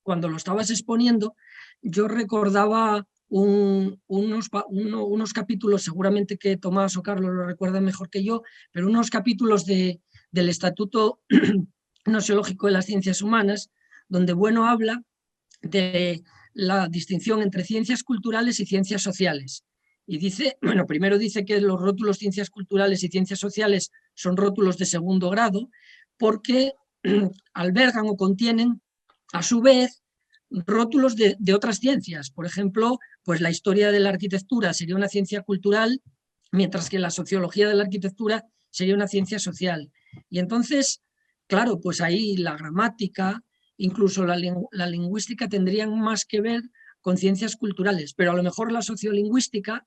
cuando lo estabas exponiendo, yo recordaba unos capítulos, seguramente que Tomás o Carlos lo recuerdan mejor que yo, pero unos capítulos del Estatuto Gnoseológico de las Ciencias Humanas, donde Bueno habla de la distinción entre ciencias culturales y ciencias sociales. Y dice, bueno, primero dice que los rótulos ciencias culturales y ciencias sociales son rótulos de segundo grado porque albergan o contienen, a su vez, rótulos de otras ciencias. Por ejemplo, pues la historia de la arquitectura sería una ciencia cultural, mientras que la sociología de la arquitectura sería una ciencia social. Y entonces, claro, pues ahí la gramática, incluso la lingüística tendrían más que ver con ciencias culturales, pero a lo mejor la sociolingüística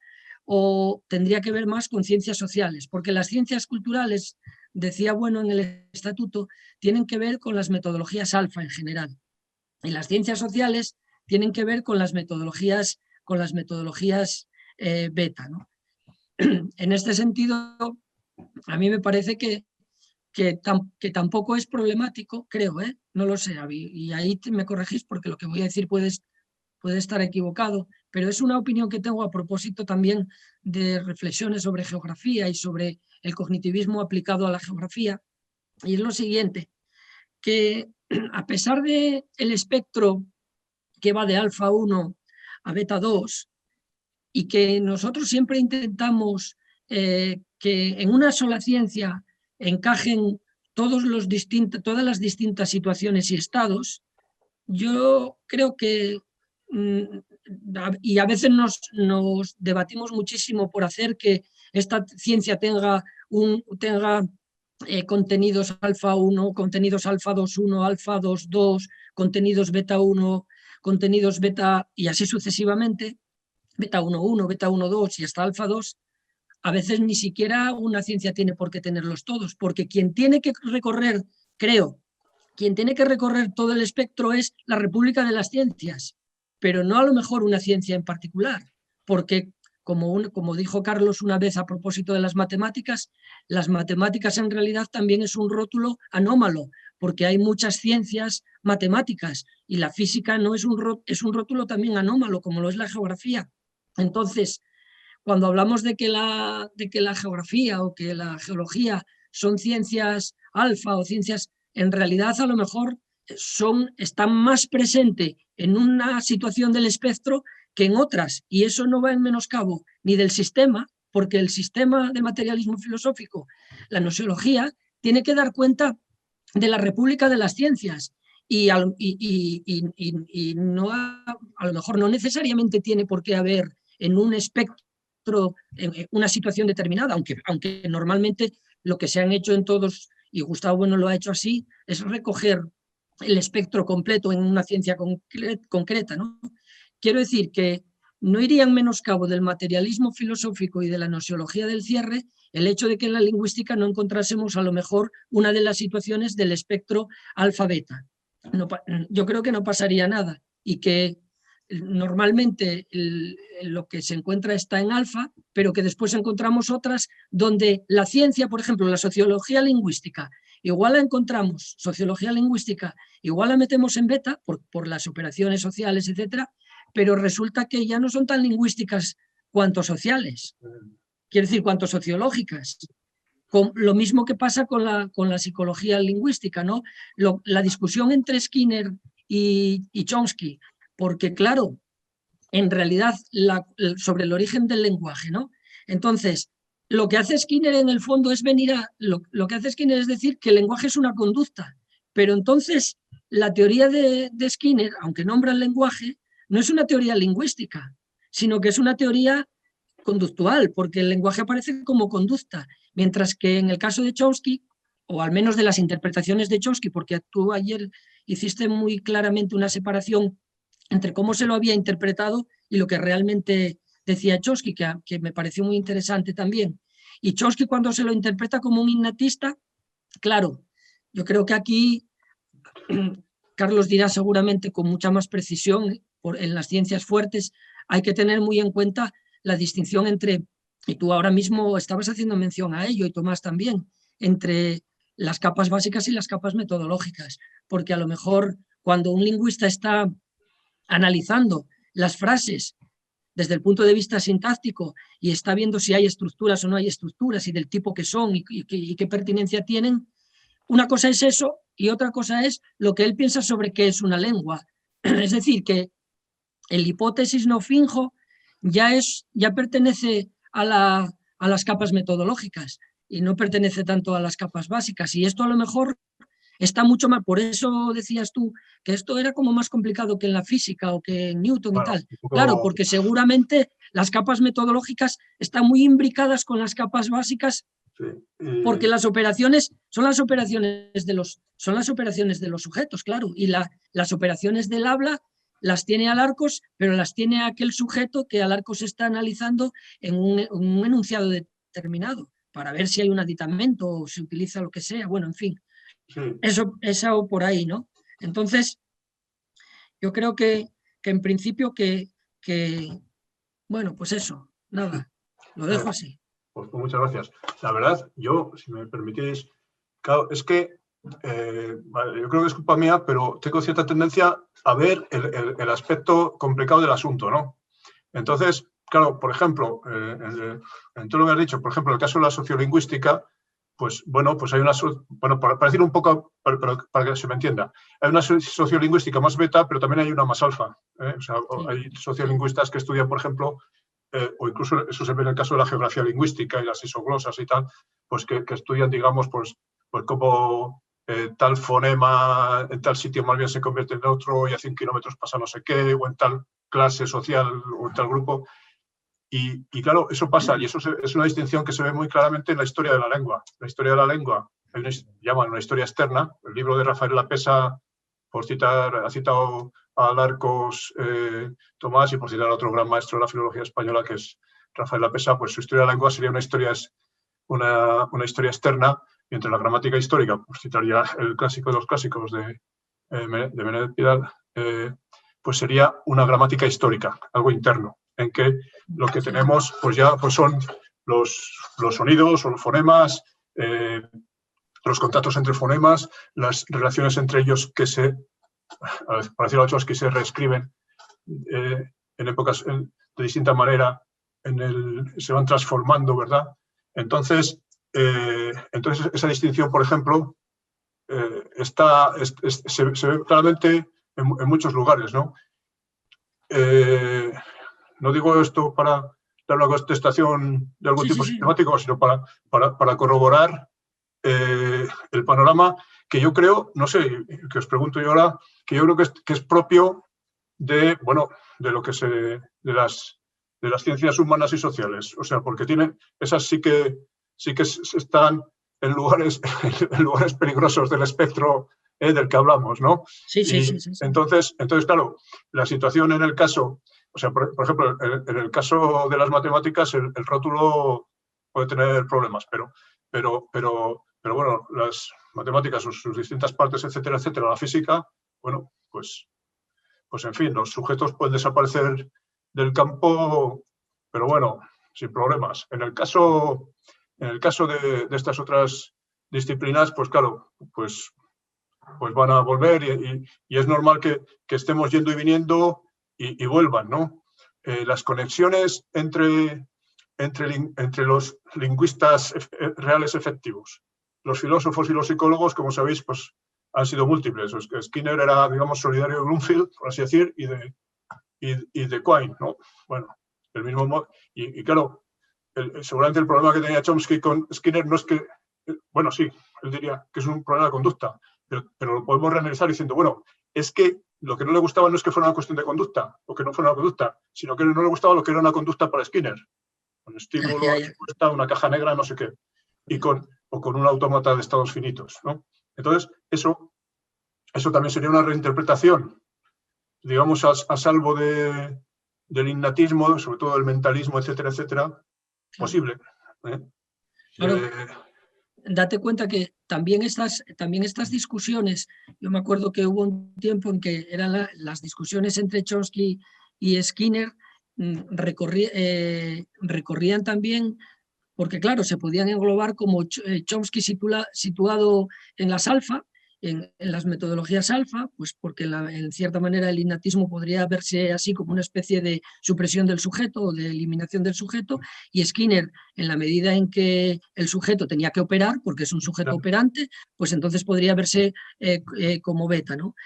tendría que ver más con ciencias sociales, porque las ciencias culturales, decía Bueno en el estatuto, tienen que ver con las metodologías alfa en general, y las ciencias sociales tienen que ver con las metodologías beta, ¿no? En este sentido, a mí me parece que tampoco es problemático, creo, no lo sé, y ahí me corregís porque lo que voy a decir puede estar equivocado, pero es una opinión que tengo a propósito también de reflexiones sobre geografía y sobre el cognitivismo aplicado a la geografía, y es lo siguiente, que a pesar del espectro que va de alfa 1 a beta 2, y que nosotros siempre intentamos que en una sola ciencia encajen todas las distintas situaciones y estados, yo creo que, y a veces nos debatimos muchísimo por hacer que esta ciencia tenga contenidos alfa 1, contenidos alfa 2.1, alfa 2.2, contenidos beta 1, contenidos beta, y así sucesivamente, beta 1.1, beta 1.2 y hasta alfa 2, a veces ni siquiera una ciencia tiene por qué tenerlos todos, porque quien tiene que recorrer, quien tiene que recorrer todo el espectro es la República de las Ciencias, pero no a lo mejor una ciencia en particular, porque como dijo Carlos una vez a propósito de las matemáticas en realidad también es un rótulo anómalo, porque hay muchas ciencias matemáticas y la física no es un rótulo también anómalo, como lo es la geografía. Entonces, cuando hablamos de que la geografía o que la geología son ciencias alfa o ciencias, en realidad a lo mejor están más presentes en una situación del espectro que en otras, y eso no va en menoscabo ni del sistema, porque el sistema de materialismo filosófico, la gnoseología, tiene que dar cuenta de la República de las Ciencias, y no a lo mejor no necesariamente tiene por qué haber en un espectro en una situación determinada, aunque normalmente lo que se han hecho en todos, y Gustavo Bueno lo ha hecho así, es recoger el espectro completo en una ciencia concreta, ¿no? Quiero decir que no iría en menoscabo del materialismo filosófico y de la gnoseología del cierre el hecho de que en la lingüística no encontrásemos a lo mejor una de las situaciones del espectro alfa-beta. Yo creo que no pasaría nada, y que normalmente lo que se encuentra está en alfa, pero que después encontramos otras donde la ciencia, por ejemplo, la sociología lingüística, igual la encontramos, sociología lingüística, igual la metemos en beta por las operaciones sociales, etcétera, pero resulta que ya no son tan lingüísticas cuanto sociales, quiero decir, cuanto sociológicas. Con lo mismo que pasa con la psicología lingüística, ¿no? La discusión entre Skinner y Chomsky, porque claro, en realidad sobre el origen del lenguaje, ¿no? Entonces, lo que hace Skinner en el fondo es lo que hace Skinner es decir que el lenguaje es una conducta, pero entonces la teoría de Skinner, aunque nombra el lenguaje, no es una teoría lingüística, sino que es una teoría conductual, porque el lenguaje aparece como conducta, mientras que en el caso de Chomsky, o al menos de las interpretaciones de Chomsky, porque tú ayer hiciste muy claramente una separación entre cómo se lo había interpretado y lo que realmente decía Chomsky, que me pareció muy interesante también. Y Chomsky, cuando se lo interpreta como un innatista, claro, yo creo que aquí Carlos dirá seguramente con mucha más precisión, en las ciencias fuertes hay que tener muy en cuenta la distinción entre, y tú ahora mismo estabas haciendo mención a ello, y Tomás también, entre las capas básicas y las capas metodológicas, porque a lo mejor cuando un lingüista está analizando las frases desde el punto de vista sintáctico y está viendo si hay estructuras o no hay estructuras y del tipo que son y qué pertinencia tienen, una cosa es eso y otra cosa es lo que él piensa sobre qué es una lengua. Es decir, que el hipótesis no finjo ya pertenece a las capas metodológicas y no pertenece tanto a las capas básicas, y esto a lo mejor está mucho más, por eso decías tú que esto era como más complicado que en la física o que en Newton y tal. Claro, porque seguramente las capas metodológicas están muy imbricadas con las capas básicas, porque las operaciones son las operaciones de los sujetos, claro, y las operaciones del habla las tiene Alarcos, pero las tiene aquel sujeto que Alarcos está analizando en un enunciado determinado, para ver si hay un aditamento o se utiliza lo que sea, bueno, en fin. Sí. Eso por ahí, ¿no? Entonces, yo creo que en principio bueno, pues eso, nada, lo dejo así. Pues muchas gracias. La verdad, yo, si me permitís, claro, es que yo creo que es culpa mía, pero tengo cierta tendencia a ver el aspecto complicado del asunto, ¿no? Entonces, claro, por ejemplo, en todo lo que has dicho, por ejemplo, en el caso de la sociolingüística, pues bueno, pues hay una, bueno, para decir un poco, para que se me entienda, hay una sociolingüística más beta, pero también hay una más alfa. O sea, hay sociolingüistas que estudian, por ejemplo, o incluso eso se ve en el caso de la geografía lingüística y las isoglosas y tal, pues que estudian, digamos, pues cómo tal fonema en tal sitio más bien se convierte en otro y a 100 kilómetros pasa no sé qué, o en tal clase social o en tal grupo. Y claro, eso pasa, y eso es una distinción que se ve muy claramente en la historia de la lengua. La historia de la lengua, llaman una historia externa. El libro de Rafael Lapesa, por citar, ha citado a Alarcos Tomás, y por citar a otro gran maestro de la filología española, que es Rafael Lapesa, pues su historia de la lengua sería una historia externa, mientras la gramática histórica, por citar ya el clásico de los clásicos de Menéndez Pidal, pues sería una gramática histórica, algo interno, en que lo que tenemos pues ya pues son los sonidos o los fonemas, los contactos entre fonemas, las relaciones entre ellos que para decirlo a otros, que se reescriben en épocas de distinta manera se van transformando, ¿verdad? Entonces esa distinción, por ejemplo, se ve claramente en muchos lugares, ¿no? No digo esto para dar una contestación de algún tipo sistemático, sino para corroborar el panorama que yo creo, no sé, que os pregunto yo ahora, que yo creo que es propio de lo que de las ciencias humanas y sociales. O sea, porque esas sí que están en lugares peligrosos del espectro del que hablamos, ¿no? Sí. Entonces, claro, la situación en el caso, o sea, por ejemplo, en el caso de las matemáticas, el rótulo puede tener problemas, pero bueno, las matemáticas, sus distintas partes, etcétera, etcétera, la física, bueno, pues en fin, los sujetos pueden desaparecer del campo, pero bueno, sin problemas. En el caso de estas otras disciplinas, pues claro, pues van a volver y es normal que estemos yendo y viniendo y vuelvan, ¿no? Las conexiones entre los lingüistas reales efectivos, los filósofos y los psicólogos, como sabéis, pues han sido múltiples. Skinner era, digamos, solidario de Bloomfield, por así decir, y de Quine, ¿no? Bueno, el mismo modo. Y claro, seguramente el problema que tenía Chomsky con Skinner no es que, bueno, sí, él diría que es un problema de conducta, pero lo podemos reanalizar diciendo, bueno, es que lo que no le gustaba no es que fuera una cuestión de conducta, o que no fuera una conducta, sino que no le gustaba lo que era una conducta para Skinner. Un estímulo, respuesta, una caja negra, no sé qué, o con un autómata de estados finitos, ¿no? Entonces, eso también sería una reinterpretación, digamos, a salvo del innatismo, sobre todo del mentalismo, etcétera, etcétera, posible. Claro. Date cuenta que también estas discusiones, yo me acuerdo que hubo un tiempo en que eran las discusiones entre Chomsky y Skinner, recorrían también, porque claro, se podían englobar como Chomsky situado en las alfa, en las metodologías alfa, pues porque en cierta manera el innatismo podría verse así como una especie de supresión del sujeto o de eliminación del sujeto, y Skinner, en la medida en que el sujeto tenía que operar, porque es un sujeto operante, pues entonces podría verse como beta, ¿no?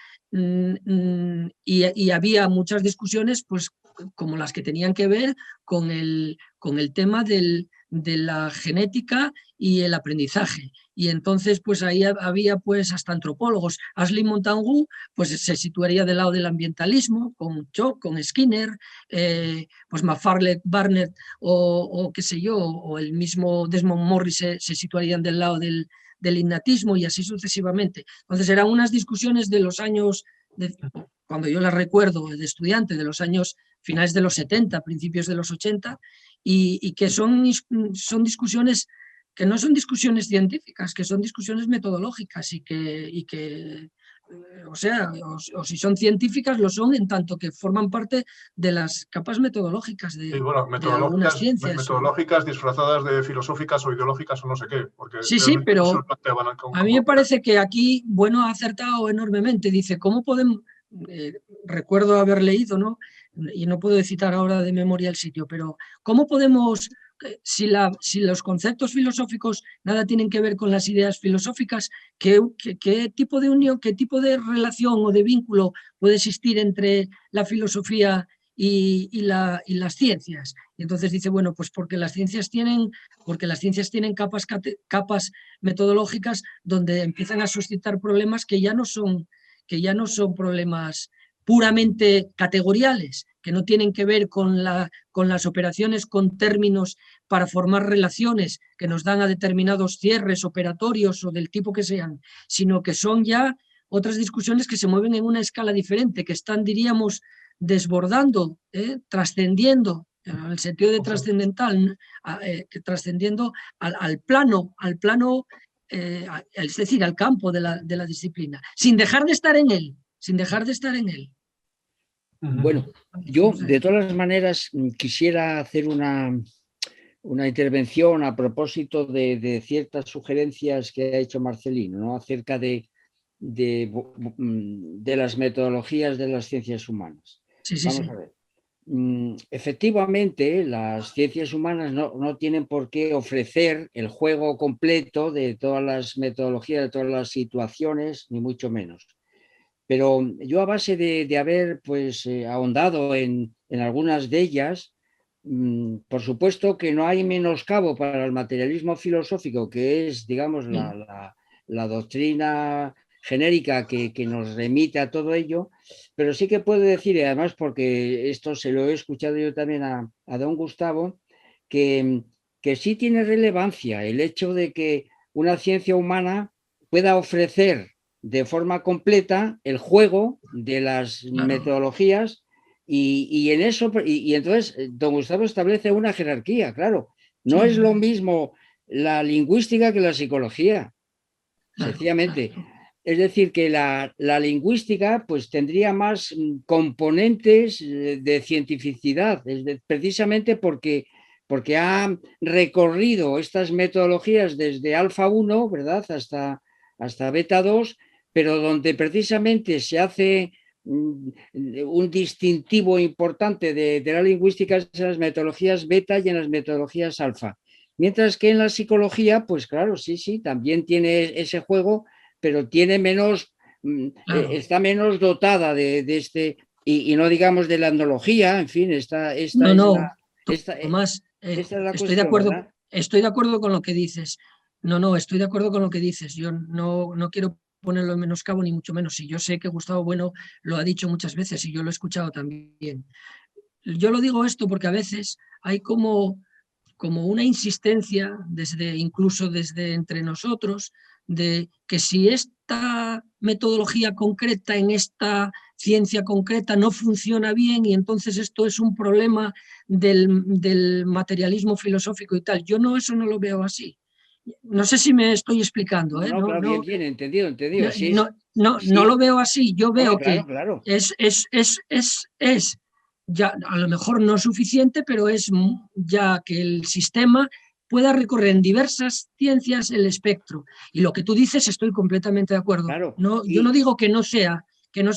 Y había muchas discusiones, pues como las que tenían que ver con el tema de la genética y el aprendizaje. Y entonces, pues ahí había pues hasta antropólogos. Ashley Montagu pues se situaría del lado del ambientalismo, con Skinner, pues Macfarlane Barnett o qué sé yo, o el mismo Desmond Morris se situarían del lado del innatismo y así sucesivamente. Entonces eran unas discusiones de los años, cuando yo las recuerdo de estudiante, de los años finales de los 70, principios de los 80, y que son discusiones que no son discusiones científicas, que son discusiones metodológicas y que o sea, o si son científicas, lo son en tanto que forman parte de las capas metodológicas de algunas ciencias. Metodológicas disfrazadas de filosóficas o ideológicas o no sé qué. Porque sí, pero a mí me parece que aquí, bueno, ha acertado enormemente. Dice, ¿cómo podemos...? Recuerdo haber leído, ¿no? Y no puedo citar ahora de memoria el sitio, pero ¿cómo podemos... Si los conceptos filosóficos nada tienen que ver con las ideas filosóficas, ¿qué tipo de unión, qué tipo de relación o de vínculo puede existir entre la filosofía y las ciencias? Y entonces dice, bueno, pues porque las ciencias tienen capas metodológicas donde empiezan a suscitar problemas que ya no son problemas puramente categoriales, que no tienen que ver con las operaciones con términos para formar relaciones que nos dan a determinados cierres operatorios o del tipo que sean, sino que son ya otras discusiones que se mueven en una escala diferente, que están, diríamos, desbordando, trascendiendo, en el sentido de trascendental, trascendiendo al plano, es decir, al campo de la disciplina, sin dejar de estar en él. Bueno, yo de todas las maneras quisiera hacer una intervención a propósito de ciertas sugerencias que ha hecho Marcelino, ¿no? Acerca de las metodologías de las ciencias humanas. Sí. Vamos a ver. efectivamente, las ciencias humanas no tienen por qué ofrecer el juego completo de todas las metodologías, de todas las situaciones, ni mucho menos. Pero yo, a base de haber pues, ahondado en algunas de ellas, por supuesto que no hay menoscabo para el materialismo filosófico, que es, digamos, la doctrina genérica que nos remite a todo ello, pero sí que puedo decir, y además porque esto se lo he escuchado yo también a don Gustavo, que sí tiene relevancia el hecho de que una ciencia humana pueda ofrecer de forma completa el juego de las metodologías y en eso, y entonces don Gustavo establece una jerarquía, claro. No es lo mismo la lingüística que la psicología, sencillamente. Es decir, que la lingüística pues tendría más componentes de cientificidad, precisamente porque ha recorrido estas metodologías desde alfa 1, ¿verdad?, hasta beta 2, pero donde precisamente se hace un distintivo importante de la lingüística en las metodologías beta y en las metodologías alfa. Mientras que en la psicología, pues claro, sí, también tiene ese juego, pero tiene menos, está menos dotada de este, y no digamos de la etnología, en fin, esta es la cuestión, ¿verdad? Estoy de acuerdo con lo que dices. No, estoy de acuerdo con lo que dices. Yo no quiero ponerlo en menoscabo, ni mucho menos. Y yo sé que Gustavo Bueno lo ha dicho muchas veces y yo lo he escuchado también. Yo lo digo esto porque a veces hay como una insistencia, incluso desde entre nosotros, de que si esta metodología concreta en esta ciencia concreta no funciona bien y entonces esto es un problema del materialismo filosófico y tal. Yo eso no lo veo así. No sé si me estoy explicando. Claro, bien, entendido. Sí, no lo veo así. Yo veo claro. Es ya a lo mejor no suficiente, pero es ya que el sistema pueda recorrer en diversas ciencias el espectro. Y lo que tú dices estoy completamente de acuerdo. Claro. Yo no digo que no sea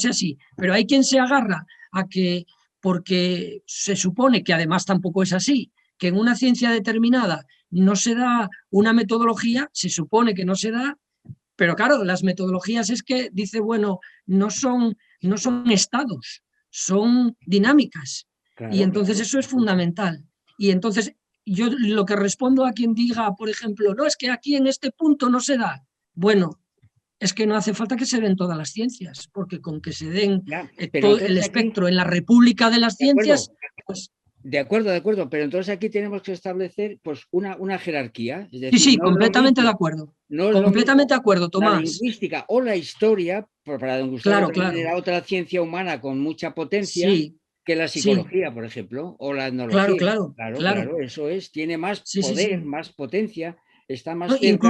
así, pero hay quien se agarra a que, porque se supone que además tampoco es así, que en una ciencia determinada no se da una metodología, se supone que no se da, pero claro, las metodologías es que dice, bueno, no son estados, son dinámicas. Claro, y entonces eso es fundamental. Y entonces yo lo que respondo a quien diga, por ejemplo, no, es que aquí en este punto no se da. Bueno, es que no hace falta que se den todas las ciencias, porque con que se den todo el espectro en la República de las Ciencias, pues... De acuerdo, pero entonces aquí tenemos que establecer pues una jerarquía. Es decir, sí, completamente de acuerdo. Completamente de acuerdo, Tomás. La lingüística o la historia, para don Gustavo, era otra ciencia humana con mucha potencia que la psicología, por ejemplo, o la etnología. Claro, eso es, tiene más poder, más potencia, está más cerca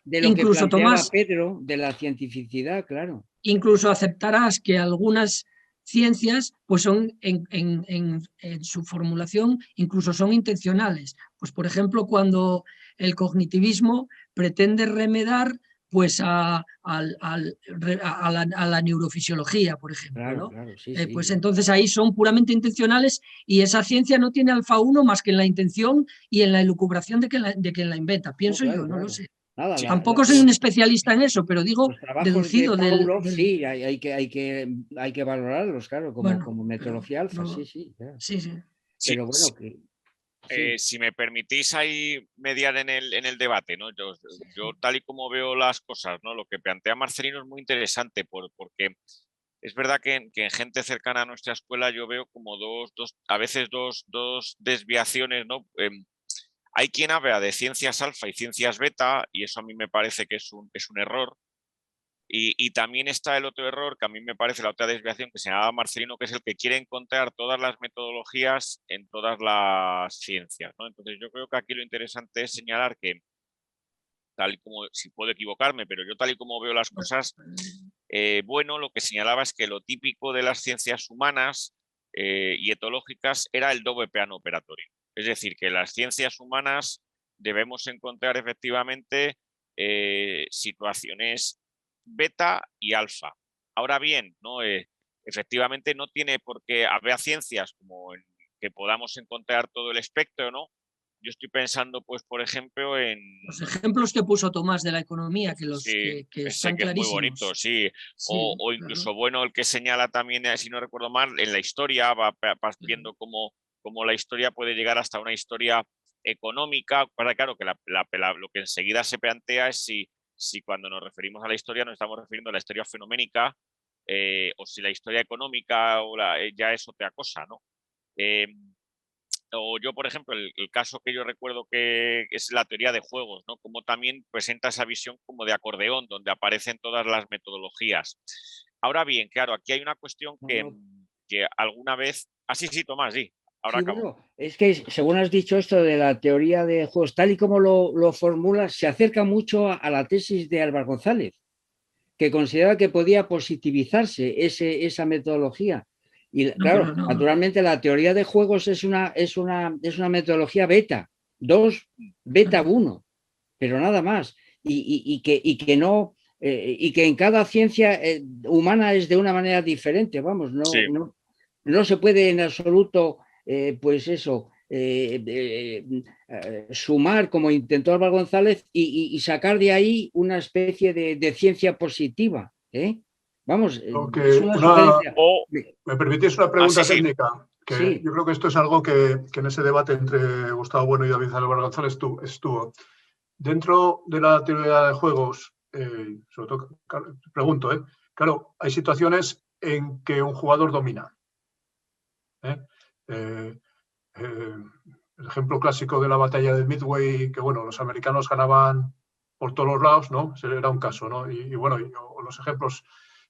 de lo que planteaba Tomás, Pedro, de la cientificidad, claro. Incluso aceptarás que algunas ciencias pues son en su formulación incluso son intencionales. Pues por ejemplo, cuando el cognitivismo pretende remedar pues a la neurofisiología, por ejemplo. Claro, pues entonces ahí son puramente intencionales y esa ciencia no tiene alfa 1 más que en la intención y en la elucubración de quien la inventa. Pienso yo, no lo sé. Tampoco soy un especialista en eso, pero digo, deducido de Pavlov, sí, hay que valorarlos, claro, como metodología alfa, sí. Claro. Sí. Pero bueno, si me permitís ahí mediar en el debate, ¿no? Yo tal y como veo las cosas, ¿no? Lo que plantea Marcelino es muy interesante porque es verdad que en gente cercana a nuestra escuela yo veo como a veces dos desviaciones, ¿no? Hay quien habla de ciencias alfa y ciencias beta y eso a mí me parece que es un error. Y también está el otro error, que a mí me parece la otra desviación que señalaba Marcelino, que es el que quiere encontrar todas las metodologías en todas las ciencias, ¿no? Entonces yo creo que aquí lo interesante es señalar que, tal y como, si puedo equivocarme, pero yo tal y como veo las cosas, bueno, lo que señalaba es que lo típico de las ciencias humanas y etológicas era el doble plano operatorio. Es decir, que las ciencias humanas debemos encontrar efectivamente situaciones beta y alfa. Ahora bien, ¿no? Efectivamente no tiene por qué haber ciencias como en que podamos encontrar todo el espectro, ¿no? Yo estoy pensando, pues, por ejemplo, en... Los ejemplos que puso Tomás de la economía, que Sí, que sé están que es muy clarísimos. bonito, sí. Sí, O incluso, bueno, el que señala también, si no recuerdo mal, en la historia, vas viendo cómo la historia puede llegar hasta una historia económica. Claro, que lo que enseguida se plantea es si cuando nos referimos a la historia nos estamos refiriendo a la historia fenoménica, o si la historia económica ya es otra cosa, ¿no? O yo, por ejemplo, el caso que yo recuerdo que es la teoría de juegos, ¿no? Como también presenta esa visión como de acordeón, donde aparecen todas las metodologías. Ahora bien, claro, aquí hay una cuestión que alguna vez... Ah, sí, Tomás, sí. Ahora Sí, acabo. bueno, es que según has dicho esto de la teoría de juegos, tal y como lo formulas, se acerca mucho a la tesis de Álvaro González, que consideraba que podía positivizarse esa metodología. Y claro, naturalmente la teoría de juegos es una metodología beta, 2, beta 1, pero nada más. Y que no, y que en cada ciencia humana es de una manera diferente, vamos, Sí. no se puede en absoluto, pues eso, sumar como intentó Álvaro González y sacar de ahí una especie de ciencia positiva. Vamos, es una sugerencia. ¿Me permitís una pregunta técnica? Que sí. Yo creo que esto es algo que en ese debate entre Gustavo Bueno y David Álvaro González estuvo. Dentro de la teoría de juegos, sobre todo, pregunto, claro, hay situaciones en que un jugador domina. El ejemplo clásico de la batalla de Midway, que bueno, los americanos ganaban por todos los lados, ¿no? Ese era un caso, ¿no? Y bueno, los ejemplos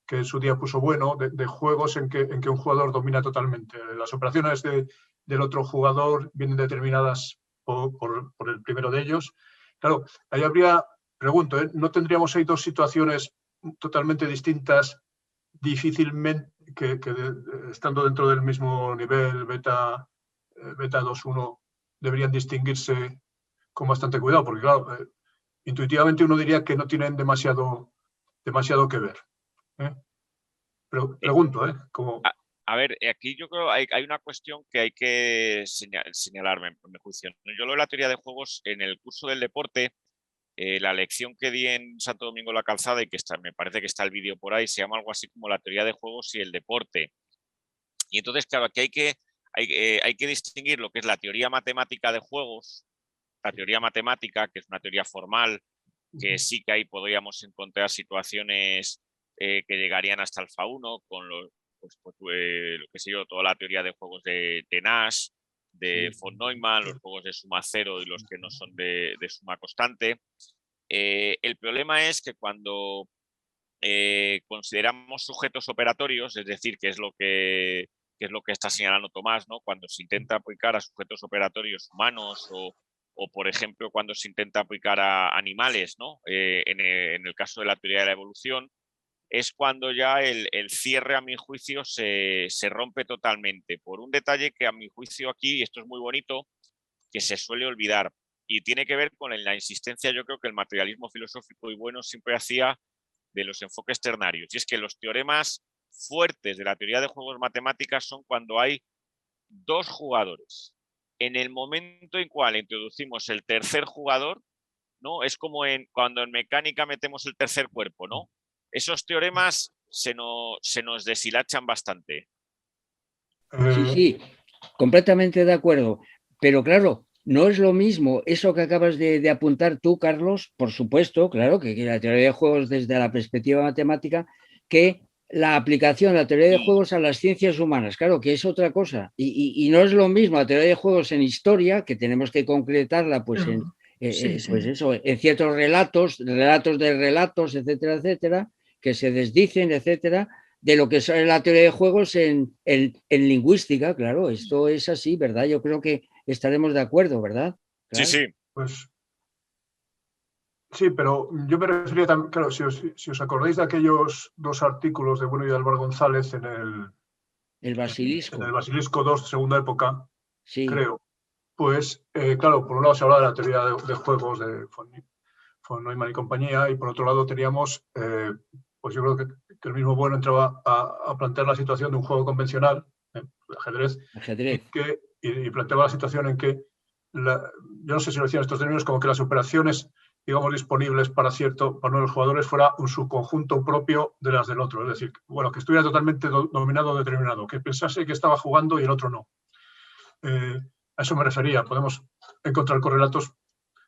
que en su día puso Bueno de juegos en que un jugador domina totalmente. Las operaciones del otro jugador vienen determinadas por el primero de ellos. Claro, ahí habría, pregunto, ¿no tendríamos ahí dos situaciones totalmente distintas, difícilmente, que estando dentro del mismo nivel beta 2.1 deberían distinguirse con bastante cuidado? Porque claro, intuitivamente uno diría que no tienen demasiado que ver. Pero pregunto, ¿cómo? A ver, aquí yo creo hay una cuestión que hay que señalarme, por mi juicio. Yo lo de la teoría de juegos en el curso del deporte, la lección que di en Santo Domingo la Calzada, y que me parece que está el vídeo por ahí, se llama algo así como la teoría de juegos y el deporte. Y entonces, claro, aquí hay que distinguir lo que es la teoría matemática de juegos, la teoría matemática, que es una teoría formal, que sí que ahí podríamos encontrar situaciones que llegarían hasta alfa 1 con lo que sé yo, toda la teoría de juegos de Nash, de von Neumann, los juegos de suma cero y los que no son de suma constante. El problema es que cuando consideramos sujetos operatorios, es decir, que es lo que está señalando Tomás, ¿no? Cuando se intenta aplicar a sujetos operatorios humanos o por ejemplo, cuando se intenta aplicar a animales, ¿no? En el caso de la teoría de la evolución, es cuando ya el cierre, a mi juicio, se rompe totalmente. Por un detalle que, a mi juicio, aquí, y esto es muy bonito, que se suele olvidar. Y tiene que ver con la insistencia, yo creo que el materialismo filosófico y bueno siempre hacía de los enfoques ternarios. Y es que los teoremas fuertes de la teoría de juegos matemáticas son cuando hay dos jugadores. En el momento en cual introducimos el tercer jugador, ¿no? Es como cuando en mecánica metemos el tercer cuerpo, ¿no? Esos teoremas se nos deshilachan bastante. Sí, completamente de acuerdo. Pero claro, no es lo mismo eso que acabas de apuntar tú, Carlos, por supuesto, claro, que la teoría de juegos desde la perspectiva matemática, que la aplicación de la teoría de juegos a las ciencias humanas, claro, que es otra cosa. Y no es lo mismo la teoría de juegos en historia, que tenemos que concretarla pues pues eso, en ciertos relatos de relatos, etcétera, etcétera, que se desdicen, etcétera, de lo que es la teoría de juegos en lingüística, claro, esto es así, ¿verdad? Yo creo que estaremos de acuerdo, ¿verdad? Claro. Sí. Pues sí, pero yo me refería también, claro, si os acordáis de aquellos dos artículos de Bueno y de Álvaro González en el Basilisco. En el Basilisco 2, segunda época, sí. Creo. Pues, claro, por un lado se hablaba de la teoría de juegos de von Neumann y compañía, y por otro lado teníamos, pues yo creo que el mismo Bueno entraba a plantear la situación de un juego convencional, ajedrez. y planteaba la situación en que, yo no sé si lo decían estos términos, como que las operaciones, digamos, disponibles para uno de los jugadores fuera un subconjunto propio de las del otro. Es decir, bueno, que estuviera totalmente dominado o determinado, que pensase que estaba jugando y el otro no. A eso me refería. Podemos encontrar correlatos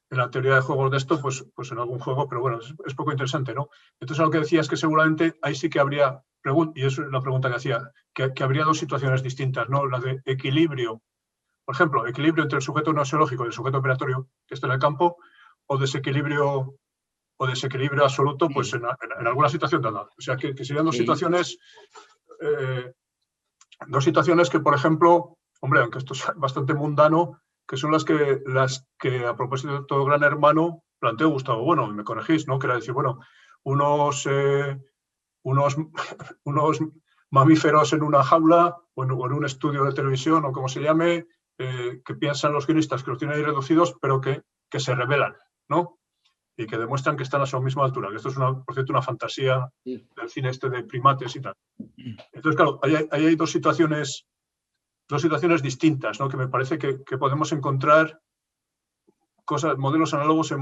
en la teoría de juegos de esto, pues en algún juego, pero bueno, es poco interesante, ¿no? Entonces, lo que decía es que seguramente ahí sí que habría, y eso es la pregunta que hacía, que habría dos situaciones distintas, ¿no? La de equilibrio, por ejemplo, equilibrio entre el sujeto noseológico y el sujeto operatorio que está en el campo, o desequilibrio absoluto, pues en alguna situación dada. O sea, que serían dos situaciones que, por ejemplo, hombre, aunque esto es bastante mundano, que son las que a propósito de todo Gran Hermano planteó Gustavo Bueno, me corregís, ¿no? Que era decir, bueno, unos mamíferos en una jaula o en un estudio de televisión o como se llame, que piensan los guionistas que los tienen ahí reducidos, pero que se rebelan, ¿no? Y que demuestran que están a su misma altura. Que esto es, por cierto, una fantasía del cine de primates y tal. Entonces, claro, ahí hay dos situaciones distintas, ¿no? Que me parece que podemos encontrar modelos análogos en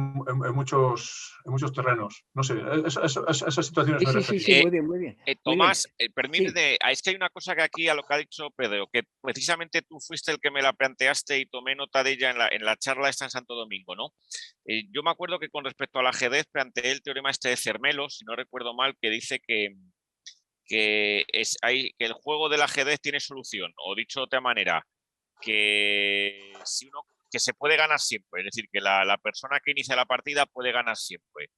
muchos terrenos. No sé, esas situaciones me refiero. Sí, muy bien, muy bien. Tomás, permíteme, es que hay una cosa que aquí a lo que ha dicho Pedro, que precisamente tú fuiste el que me la planteaste y tomé nota de ella en la charla esta en Santo Domingo, ¿no? Yo me acuerdo que con respecto al ajedrez planteé el teorema este de Zermelo, si no recuerdo mal, que dice que el juego del ajedrez tiene solución, o dicho de otra manera, que se puede ganar siempre, es decir, que la persona que inicia la partida puede ganar siempre.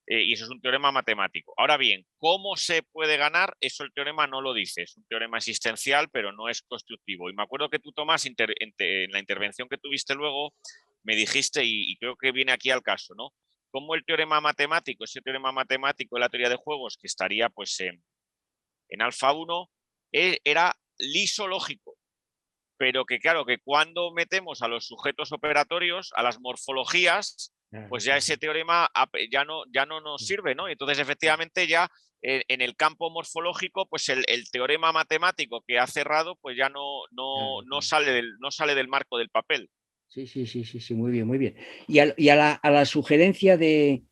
Y eso es un teorema matemático. Ahora bien, ¿cómo se puede ganar? Eso el teorema no lo dice. Es un teorema existencial, pero no es constructivo. Y me acuerdo que tú, Tomás, en la intervención que tuviste luego, me dijiste, y creo que viene aquí al caso, ¿no? Cómo el teorema matemático, ese teorema matemático de la teoría de juegos, que estaría pues en alfa 1, era lisológico. Pero que claro, que cuando metemos a los sujetos operatorios, a las morfologías, pues ya ese teorema ya no nos sirve, ¿no? Entonces, efectivamente, ya en el campo morfológico, pues el teorema matemático que ha cerrado, pues ya no sale del marco del papel. Sí, muy bien, muy bien. Y a la sugerencia de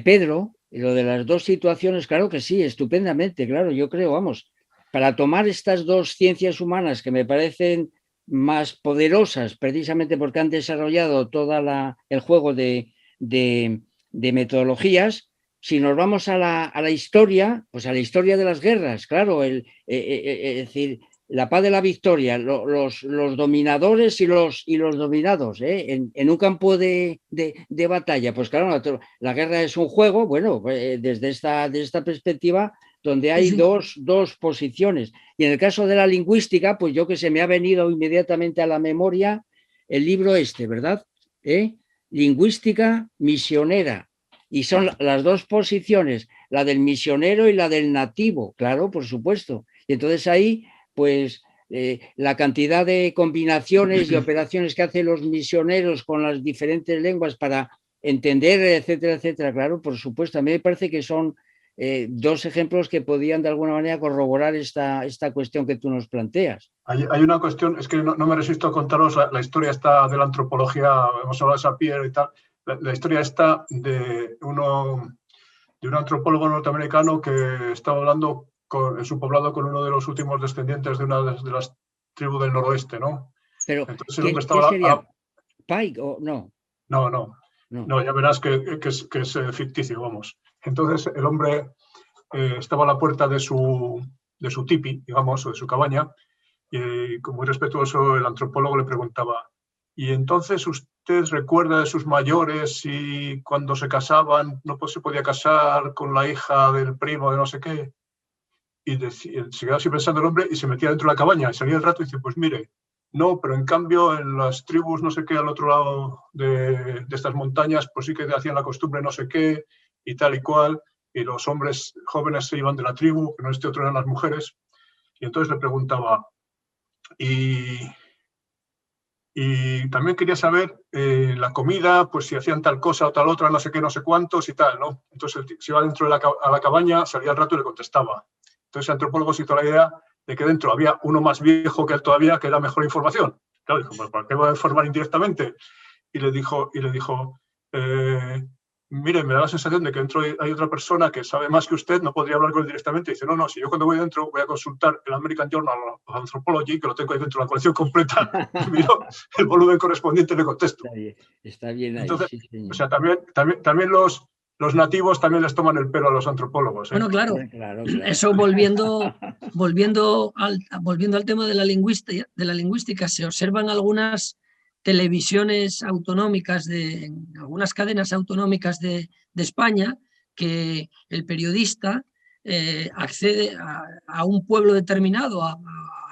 Pedro, lo de las dos situaciones, claro que sí, estupendamente, claro, yo creo, vamos, para tomar estas dos ciencias humanas que me parecen más poderosas, precisamente porque han desarrollado todo el juego de metodologías, si nos vamos a la historia, pues a la historia de las guerras, claro, es decir, la paz de la victoria, los dominadores y los dominados, en un campo de batalla, pues claro, la guerra es un juego, bueno, desde esta perspectiva, donde hay dos posiciones. Y en el caso de la lingüística, pues yo que se me ha venido inmediatamente a la memoria el libro ¿verdad? Lingüística misionera. Y son las dos posiciones, la del misionero y la del nativo, claro, por supuesto. Y entonces ahí, pues, la cantidad de combinaciones y operaciones que hacen los misioneros con las diferentes lenguas para entender, etcétera, etcétera, claro, por supuesto. A mí me parece que son dos ejemplos que podían de alguna manera corroborar esta cuestión que tú nos planteas. Hay una cuestión, es que no me resisto a contaros la historia esta de la antropología, hemos hablado de Sapir y tal, la historia esta de un antropólogo norteamericano que estaba hablando en su poblado con uno de los últimos descendientes de una de las tribus del noroeste, ¿no? Pero, entonces, ¿qué sería? ¿Pike o no? No, ya verás que es ficticio, vamos. Entonces el hombre estaba a la puerta de su tipi, digamos, o de su cabaña, y como muy respetuoso el antropólogo le preguntaba, ¿y entonces usted recuerda de sus mayores y cuando se casaban no se podía casar con la hija del primo de no sé qué? Y se quedaba así pensando el hombre y se metía dentro de la cabaña y salía el rato y dice, pues mire, no, pero en cambio en las tribus no sé qué al otro lado de estas montañas pues sí que hacían la costumbre no sé qué y tal y cual, y los hombres jóvenes se iban de la tribu, que no otro eran las mujeres, y entonces le preguntaba, y también quería saber la comida, pues si hacían tal cosa o tal otra, no sé qué, no sé cuántos y tal, ¿no? Entonces se iba dentro de la cabaña, salía al rato y le contestaba. Entonces el antropólogo se hizo la idea de que dentro había uno más viejo que él todavía, que era mejor información. Claro, dijo, pues ¿para qué voy a informar indirectamente? Y le dijo, mire, me da la sensación de que dentro hay otra persona que sabe más que usted, no podría hablar con él directamente. Y dice, no, si yo cuando voy dentro voy a consultar el American Journal of Anthropology, que lo tengo ahí dentro de la colección completa, y miro el volumen correspondiente y le contesto. Está bien ahí, entonces, sí, señor. O sea, también los nativos también les toman el pelo a los antropólogos. Bueno, claro. Claro. Eso volviendo al tema de la lingüística, se observan algunas televisiones autonómicas, algunas cadenas autonómicas de España, que el periodista accede a un pueblo determinado, a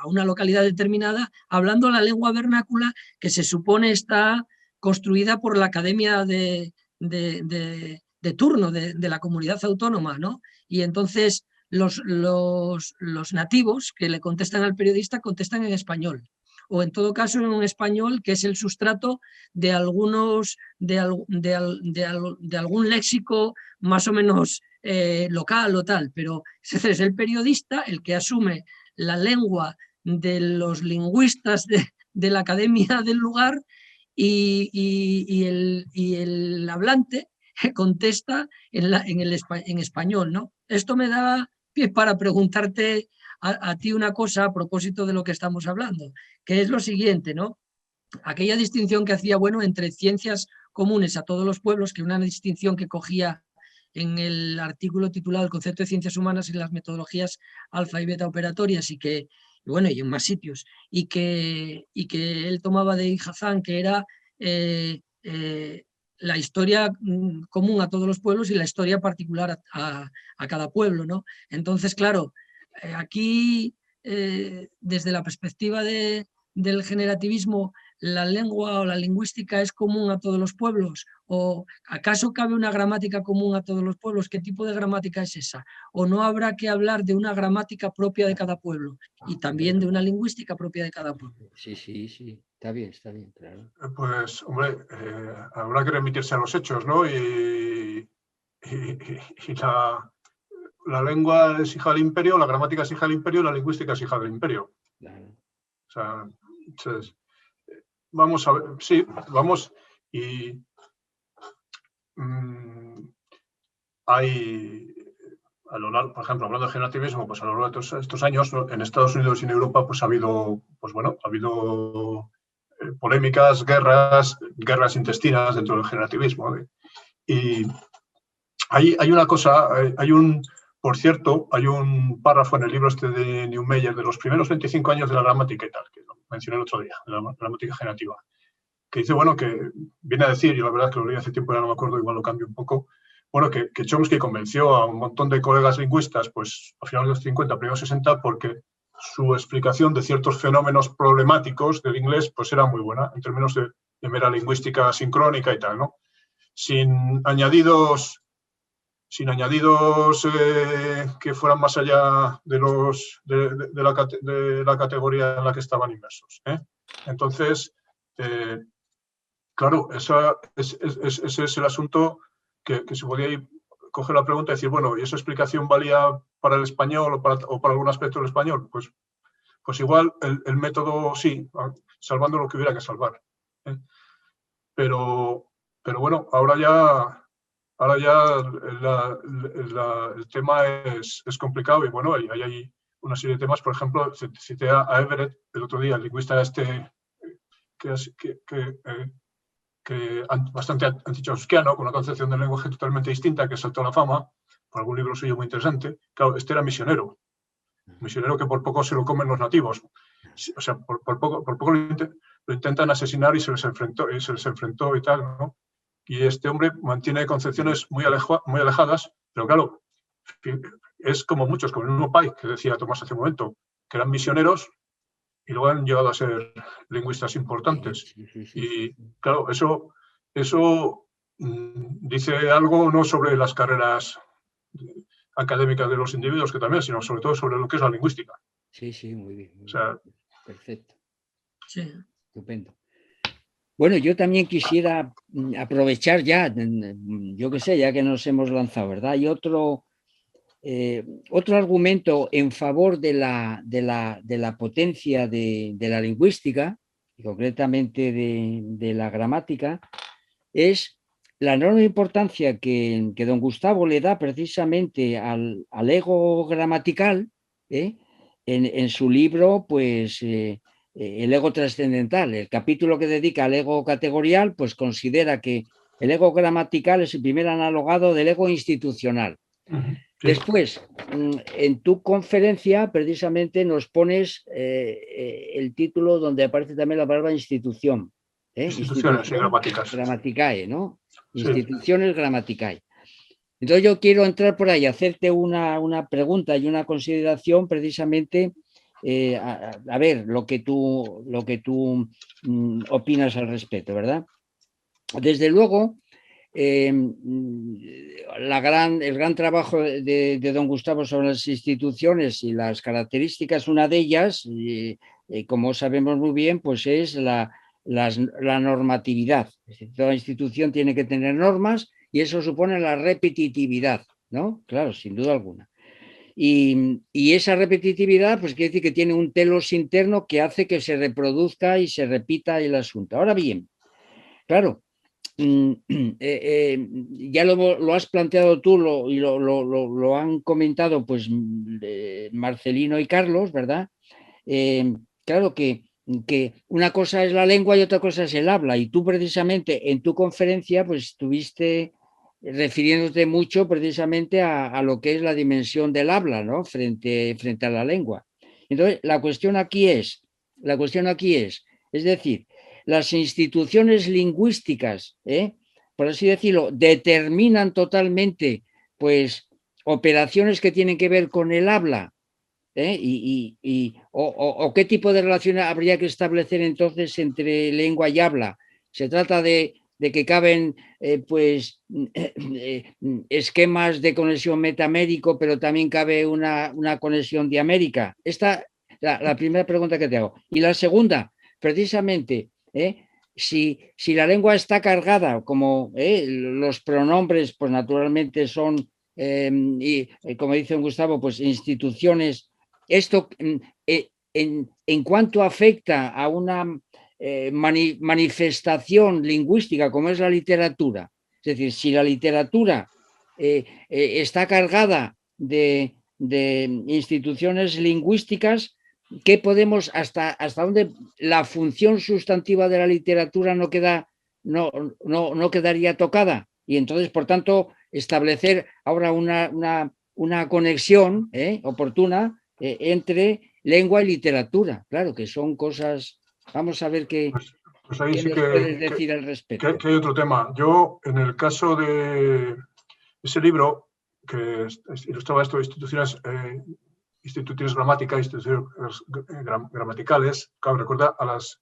una localidad determinada, hablando la lengua vernácula que se supone está construida por la academia de turno de la comunidad autónoma, ¿no? Y entonces los nativos que le contestan al periodista contestan en español, o en todo caso en un español que es el sustrato de algún léxico más o menos local o tal, pero es el periodista el que asume la lengua de los lingüistas de la academia del lugar y el hablante contesta en español, ¿no? Esto me da pie para preguntarte a ti una cosa a propósito de lo que estamos hablando, que es lo siguiente, ¿no? Aquella distinción que hacía, bueno, entre ciencias comunes a todos los pueblos, que una distinción que cogía en el artículo titulado El concepto de ciencias humanas y las metodologías alfa y beta operatorias, y bueno, y en más sitios, y que él tomaba de Hazán, que era la historia común a todos los pueblos y la historia particular a cada pueblo, ¿no? Entonces, claro, aquí, desde la perspectiva del generativismo, ¿la lengua o la lingüística es común a todos los pueblos? ¿O acaso cabe una gramática común a todos los pueblos? ¿Qué tipo de gramática es esa? ¿O no habrá que hablar de una gramática propia de cada pueblo y también de una lingüística propia de cada pueblo? Sí, está bien, claro. Pues, hombre, habrá que remitirse a los hechos, ¿no? Y la lengua es hija del imperio, la gramática es hija del imperio y la lingüística es hija del imperio. Claro. O sea, entonces, vamos a ver, sí, vamos y hay, a lo largo, por ejemplo, hablando de generativismo, pues a lo largo de estos años, ¿no? En Estados Unidos y en Europa, pues ha habido polémicas, guerras intestinas dentro del generativismo. Y hay una cosa, por cierto, hay un párrafo en el libro este de Neumeyer de los primeros 25 años de la gramática y tal, que lo mencioné el otro día, de la gramática generativa, que dice, bueno, que viene a decir, y la verdad es que lo leí hace tiempo y ya no me acuerdo, igual lo cambio un poco, bueno, que Chomsky convenció a un montón de colegas lingüistas, pues a finales de los 50, primeros 60, porque su explicación de ciertos fenómenos problemáticos del inglés pues era muy buena, en términos de mera lingüística sincrónica y tal, ¿no? Sin añadidos que fueran más allá de la categoría en la que estaban inmersos. Entonces, claro, ese es el asunto que se podía coger la pregunta y decir, bueno, ¿y esa explicación valía para el español o para algún aspecto del español? Pues igual el método sí, salvando lo que hubiera que salvar. Pero bueno, ahora ya el tema es complicado y bueno, hay una serie de temas. Por ejemplo, cité a Everett el otro día, el lingüista bastante antichomskiano, con una concepción del lenguaje totalmente distinta, que saltó a la fama por algún libro suyo muy interesante. Claro, este era misionero que por poco se lo comen los nativos. O sea, por poco lo intentan asesinar y se les enfrentó y tal, ¿no? Y este hombre mantiene concepciones muy alejadas, pero claro, es como muchos, como el mismo Pike, que decía Tomás hace un momento, que eran misioneros y luego han llegado a ser lingüistas importantes. Y claro, eso dice algo no sobre las carreras académicas de los individuos, que también, sino sobre todo sobre lo que es la lingüística. Sí, muy bien. O sea, perfecto. Sí. Estupendo. Bueno, yo también quisiera aprovechar ya, yo qué sé, ya que nos hemos lanzado, ¿verdad? Hay otro otro argumento en favor de la potencia de la lingüística, y concretamente de la gramática, es la enorme importancia que don Gustavo le da precisamente al ego gramatical, en su libro, pues, El ego trascendental. El capítulo que dedica al ego categorial, pues considera que el ego gramatical es el primer analogado del ego institucional. Sí. Después, en tu conferencia, precisamente nos pones el título donde aparece también la palabra institución. Instituciones y gramáticas. Grammaticae, ¿no? Sí. Instituciones grammaticae. Entonces yo quiero entrar por ahí, hacerte una pregunta y una consideración precisamente, a ver lo que tú opinas al respecto, ¿verdad? Desde luego, el gran trabajo de don Gustavo sobre las instituciones y las características, una de ellas, como sabemos muy bien, pues es la normatividad. Es decir, toda institución tiene que tener normas y eso supone la repetitividad, ¿no? Claro, sin duda alguna. Y esa repetitividad, pues quiere decir que tiene un telos interno que hace que se reproduzca y se repita el asunto. Ahora bien, claro, ya lo has planteado tú y lo han comentado pues Marcelino y Carlos, ¿verdad? Claro que una cosa es la lengua y otra cosa es el habla, y tú precisamente en tu conferencia pues estuviste refiriéndote mucho precisamente a lo que es la dimensión del habla, ¿no? frente a la lengua. Entonces, la cuestión aquí es, decir, las instituciones lingüísticas, por así decirlo, determinan totalmente pues operaciones que tienen que ver con el habla, o qué tipo de relación habría que establecer entonces entre lengua y habla. Se trata de que caben pues esquemas de conexión metamérico, pero también cabe una conexión diamérica. Esta la primera pregunta que te hago. Y la segunda, precisamente, si la lengua está cargada, como los pronombres, pues naturalmente son, como dice Gustavo, pues instituciones, esto en cuanto afecta a una manifestación lingüística como es la literatura, es decir, si la literatura está cargada de instituciones lingüísticas, ¿qué podemos, hasta dónde la función sustantiva de la literatura no quedaría tocada? Y entonces, por tanto, establecer ahora una conexión oportuna entre lengua y literatura. Claro que son cosas. Vamos a ver qué ahí ¿qué sí nos puedes decir al respecto? Que hay otro tema. Yo, en el caso de ese libro que ilustraba esto de instituciones gramáticas, instituciones gramaticales, claro, recuerda a las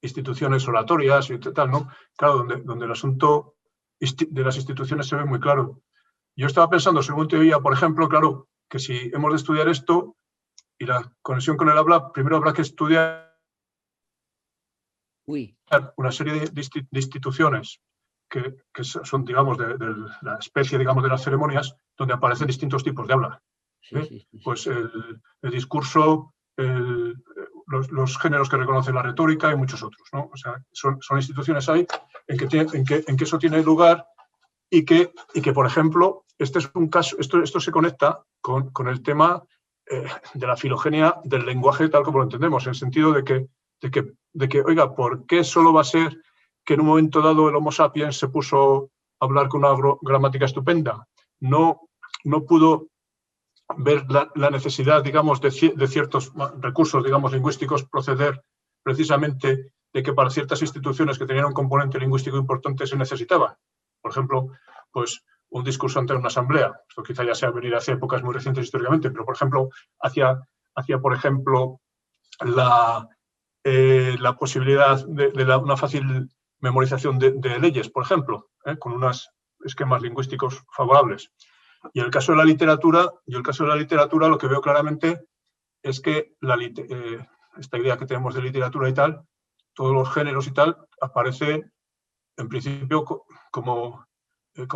instituciones oratorias y tal, ¿no? Claro, donde el asunto de las instituciones se ve muy claro. Yo estaba pensando, según te oía, por ejemplo, claro, que si hemos de estudiar esto y la conexión con el habla, primero habrá que estudiar una serie de instituciones que son, digamos, de la especie, digamos, de las ceremonias, donde aparecen distintos tipos de habla. Sí. Pues el discurso, los géneros que reconocen la retórica y muchos otros, ¿no? O sea, son instituciones ahí en que eso tiene lugar y que, por ejemplo, este es un caso, esto se conecta con el tema de la filogenia del lenguaje tal como lo entendemos, en el sentido de que, oiga, ¿por qué solo va a ser que en un momento dado el Homo sapiens se puso a hablar con una gramática estupenda? No pudo ver la necesidad, digamos, de ciertos recursos, digamos, lingüísticos proceder precisamente de que para ciertas instituciones que tenían un componente lingüístico importante se necesitaba. Por ejemplo, pues un discurso ante una asamblea. Esto quizá ya sea venir hacia épocas muy recientes históricamente, pero, por ejemplo, hacia por ejemplo, la posibilidad de una fácil memorización de leyes, por ejemplo, con unos esquemas lingüísticos favorables. Y en el caso de la literatura, lo que veo claramente es que esta idea que tenemos de literatura y tal, todos los géneros y tal, aparece en principio como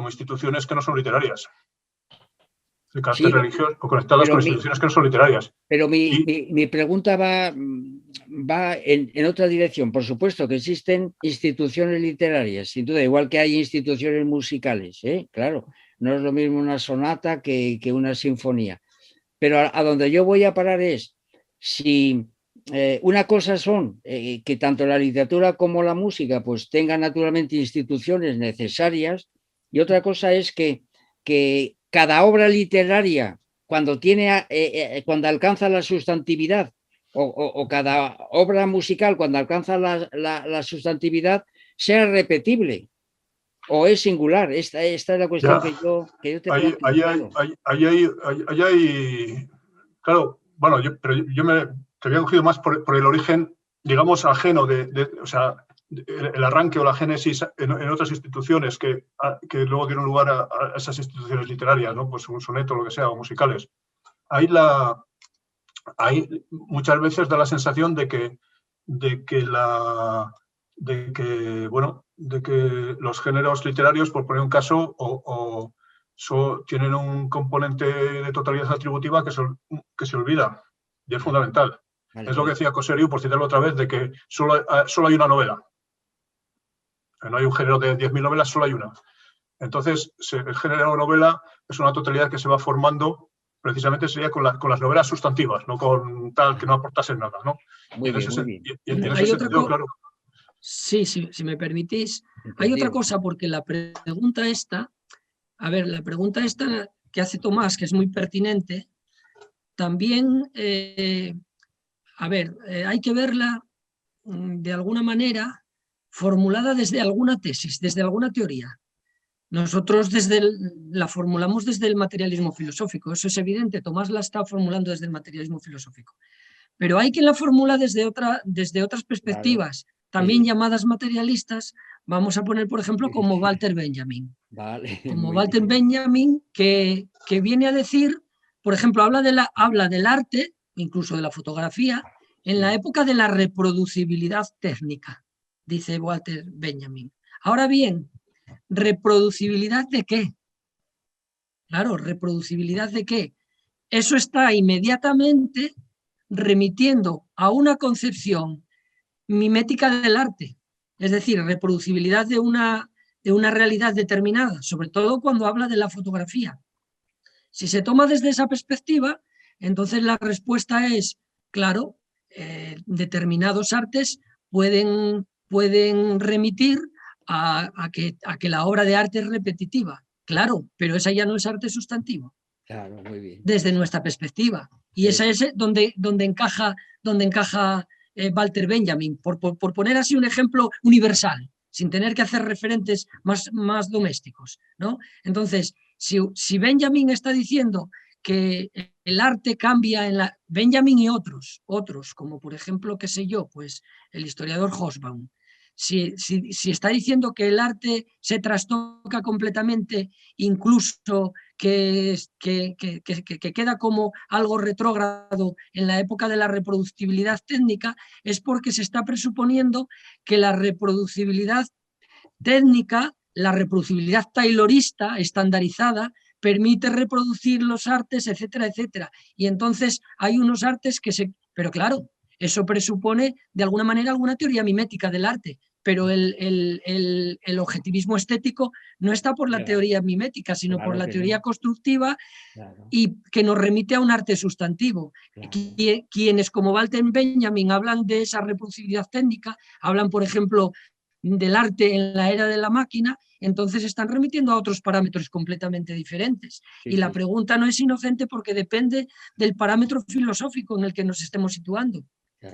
instituciones que no son literarias. de carácter Sí, religioso o conectadas con instituciones que no son literarias. Pero mi pregunta va en otra dirección. Por supuesto que existen instituciones literarias, sin duda, igual que hay instituciones musicales, ¿eh? Claro, no es lo mismo una sonata que una sinfonía. Pero a donde yo voy a parar es, si una cosa son que tanto la literatura como la música pues tengan naturalmente instituciones necesarias, y otra cosa es que cada obra literaria, cuando cuando alcanza la sustantividad, o cada obra musical, cuando alcanza la sustantividad, sea repetible o es singular. Esta es la cuestión que yo te planteo. Claro, bueno, pero yo te había cogido más por el origen, digamos, ajeno o sea, el arranque o la génesis en otras instituciones que luego dieron lugar a esas instituciones literarias, ¿no? Pues un soneto, lo que sea, o musicales. Ahí muchas veces da la sensación de que los géneros literarios, por poner un caso, tienen un componente de totalidad atributiva que se olvida, y es fundamental. Vale, es lo que decía Coseriu, por citarlo otra vez, de que solo hay una novela. No hay un género de 10.000 novelas, solo hay una. Entonces, el género novela es una totalidad que se va formando, precisamente sería con las novelas sustantivas, no con tal que no aportasen nada, ¿no? Muy bien, muy bien. Y en ese sentido, claro. Sí, si me permitís. Entendido. Hay otra cosa, porque la pregunta esta que hace Tomás, que es muy pertinente, también, hay que verla de alguna manera formulada desde alguna tesis, desde alguna teoría. Nosotros la formulamos desde el materialismo filosófico, eso es evidente, Tomás la está formulando desde el materialismo filosófico. Pero hay quien la formula desde otras perspectivas, claro, también sí, llamadas materialistas. Vamos a poner, por ejemplo, como Walter Benjamin. Vale, como Walter Benjamin, que viene a decir, por ejemplo, habla del arte, incluso de la fotografía, en la época de la reproducibilidad técnica, dice Walter Benjamin. Ahora bien, ¿reproducibilidad de qué? Claro, ¿reproducibilidad de qué? Eso está inmediatamente remitiendo a una concepción mimética del arte, es decir, reproducibilidad de una realidad determinada, sobre todo cuando habla de la fotografía. Si se toma desde esa perspectiva, entonces la respuesta es, claro, determinados artes pueden remitir a que la obra de arte es repetitiva. Claro, pero esa ya no es arte sustantivo. Claro, muy bien. Desde nuestra perspectiva. Y esa es donde encaja Walter Benjamin, por poner así un ejemplo universal, sin tener que hacer referentes más domésticos, ¿no? Entonces, si Benjamin está diciendo que el arte cambia en la... Benjamin y otros, como por ejemplo, qué sé yo, pues el historiador Hobsbawm, si está diciendo que el arte se trastoca completamente, incluso que queda como algo retrógrado en la época de la reproducibilidad técnica, es porque se está presuponiendo que la reproducibilidad técnica, la reproducibilidad taylorista, estandarizada, permite reproducir los artes, etcétera, etcétera. Y entonces hay unos artes que se... Pero claro, eso presupone de alguna manera alguna teoría mimética del arte, pero el objetivismo estético no está por la teoría mimética, sino por la teoría constructiva, y que nos remite a un arte sustantivo. Quienes como Walter Benjamin hablan de esa reproducibilidad técnica, hablan, por ejemplo, del arte en la era de la máquina, entonces están remitiendo a otros parámetros completamente diferentes. Y la pregunta no es inocente porque depende del parámetro filosófico en el que nos estemos situando.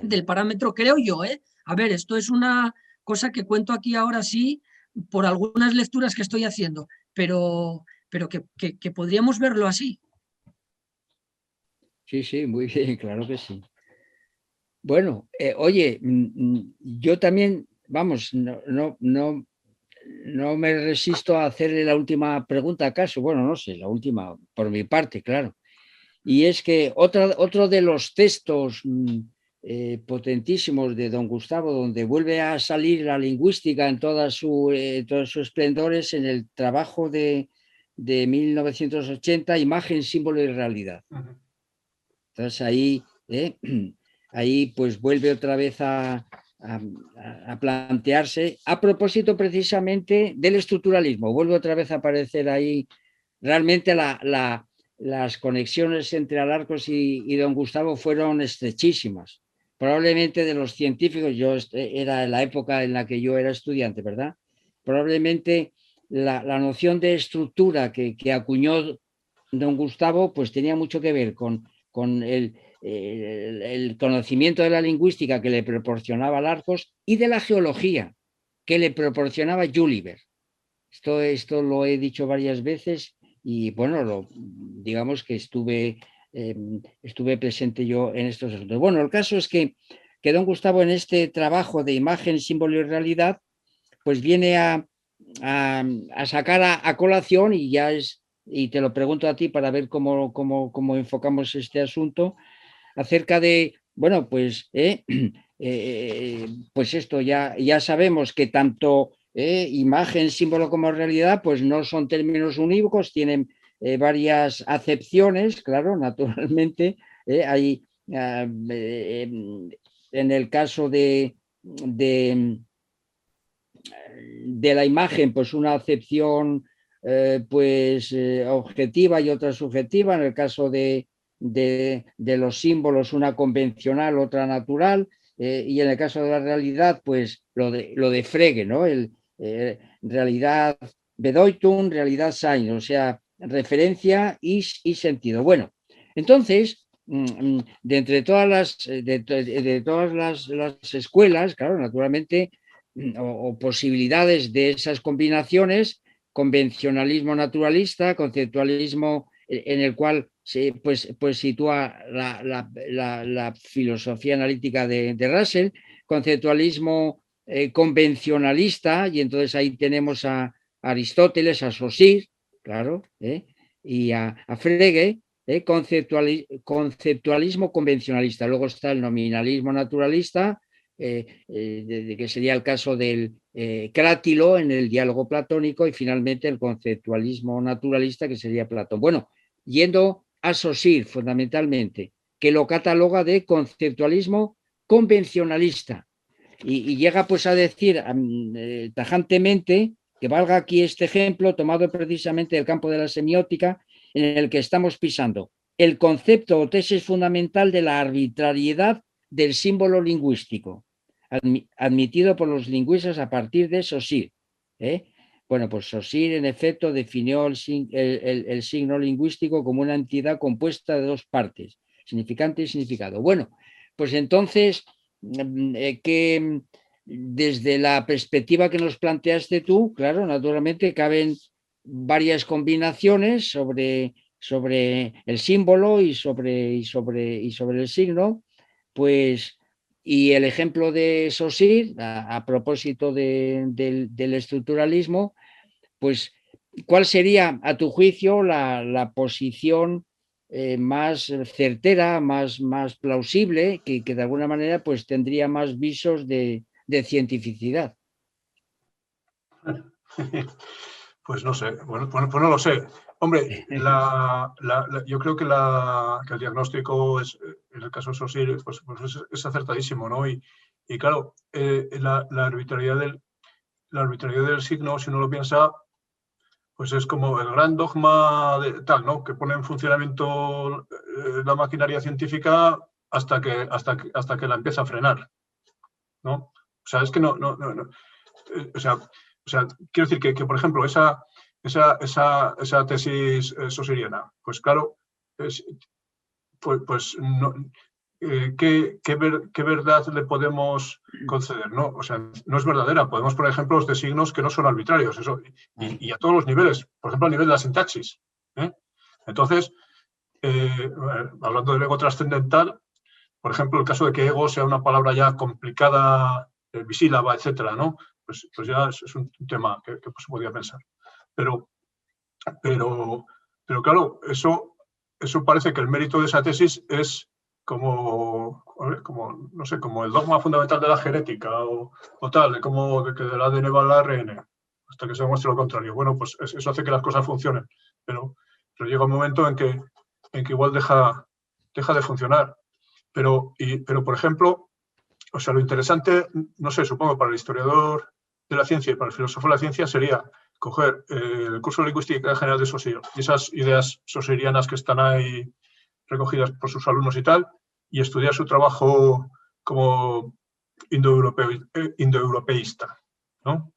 Del parámetro, creo yo, ¿eh? A ver, esto es una cosa que cuento aquí ahora sí, por algunas lecturas que estoy haciendo, pero que podríamos verlo así. Sí, muy bien, claro que sí. Bueno, oye, yo también, vamos, no me resisto a hacerle la última pregunta, ¿acaso? Bueno, no sé, la última, por mi parte, claro. Y es que otro de los textos potentísimos de don Gustavo, donde vuelve a salir la lingüística en todos sus esplendores, en el trabajo de de 1980, Imagen, símbolo y realidad. Entonces ahí, ahí pues vuelve otra vez a plantearse, a propósito precisamente del estructuralismo, vuelve otra vez a aparecer ahí realmente las conexiones entre Alarcos y don Gustavo fueron estrechísimas. Probablemente de los científicos, era la época en la que yo era estudiante, ¿verdad? Probablemente la noción de estructura que acuñó don Gustavo pues tenía mucho que ver con el conocimiento de la lingüística que le proporcionaba Alarcos y de la geología que le proporcionaba Gulliver. Esto lo he dicho varias veces y bueno, digamos que estuve presente yo en estos asuntos. Bueno, el caso es que don Gustavo en este trabajo de imagen, símbolo y realidad, pues viene a sacar a colación, y te lo pregunto a ti para ver cómo enfocamos este asunto, acerca de, bueno, pues esto ya sabemos que tanto imagen, símbolo como realidad, pues no son términos unívocos, tienen varias acepciones, claro, naturalmente. Hay, en el caso de la imagen, pues una acepción objetiva y otra subjetiva. En el caso de los símbolos, una convencional, otra natural, y en el caso de la realidad, pues lo de Frege, ¿no? Realidad Bedeutung, realidad Sein, o sea, referencia y sentido. Bueno, entonces, de entre todas las escuelas, claro, naturalmente, o posibilidades de esas combinaciones, convencionalismo naturalista, conceptualismo en el cual pues sitúa la filosofía analítica de Russell, conceptualismo convencionalista, y entonces ahí tenemos a Aristóteles, a Saussure, claro, y a Frege, conceptualismo convencionalista. Luego está el nominalismo naturalista, que sería el caso del Crátilo en el diálogo platónico, y finalmente el conceptualismo naturalista, que sería Platón. Bueno, yendo a Saussure fundamentalmente, que lo cataloga de conceptualismo convencionalista, y llega pues a decir tajantemente, que valga aquí este ejemplo tomado precisamente del campo de la semiótica, en el que estamos pisando el concepto o tesis fundamental de la arbitrariedad del símbolo lingüístico, admitido por los lingüistas a partir de Saussure. Bueno, pues Saussure en efecto definió el signo lingüístico como una entidad compuesta de dos partes, significante y significado. Bueno, pues entonces, que desde la perspectiva que nos planteaste tú, claro, naturalmente caben varias combinaciones sobre el símbolo y sobre el signo, pues, y el ejemplo de Saussure, a propósito del estructuralismo, pues, ¿cuál sería, a tu juicio, la posición más certera, más plausible, que de alguna manera pues tendría más visos de cientificidad? Pues no sé, bueno, pues no lo sé. Hombre, yo creo que el diagnóstico en el caso de Saussure pues es acertadísimo, ¿no? Y claro, la arbitrariedad del signo, si uno lo piensa, pues es como el gran dogma de tal, ¿no? Que pone en funcionamiento la maquinaria científica hasta que la empieza a frenar, ¿no? O sea, es que no. O sea, quiero decir que por ejemplo, esa tesis saussuriana, pues claro, pues no, ¿qué verdad le podemos conceder? ¿No? O sea, no es verdadera. Podemos poner ejemplos de signos que no son arbitrarios, eso, y a todos los niveles, por ejemplo, a nivel de la sintaxis. Entonces, hablando del ego trascendental, por ejemplo, el caso de que ego sea una palabra ya complicada, bisílaba, etcétera, ¿no? Pues ya es un tema que se podría pensar. Pero claro, eso parece que el mérito de esa tesis es como no sé, como el dogma fundamental de la genética o tal, de que del ADN va al ARN. hasta que se demuestre lo contrario. Bueno, pues eso hace que las cosas funcionen, pero llega un momento en que igual deja de funcionar. Pero, por ejemplo, o sea, lo interesante, no sé, supongo para el historiador de la ciencia y para el filósofo de la ciencia sería coger el curso de lingüística general de Saussure y esas ideas saussurianas que están ahí recogidas por sus alumnos y tal, y estudiar su trabajo como indoeuropeísta, ¿no?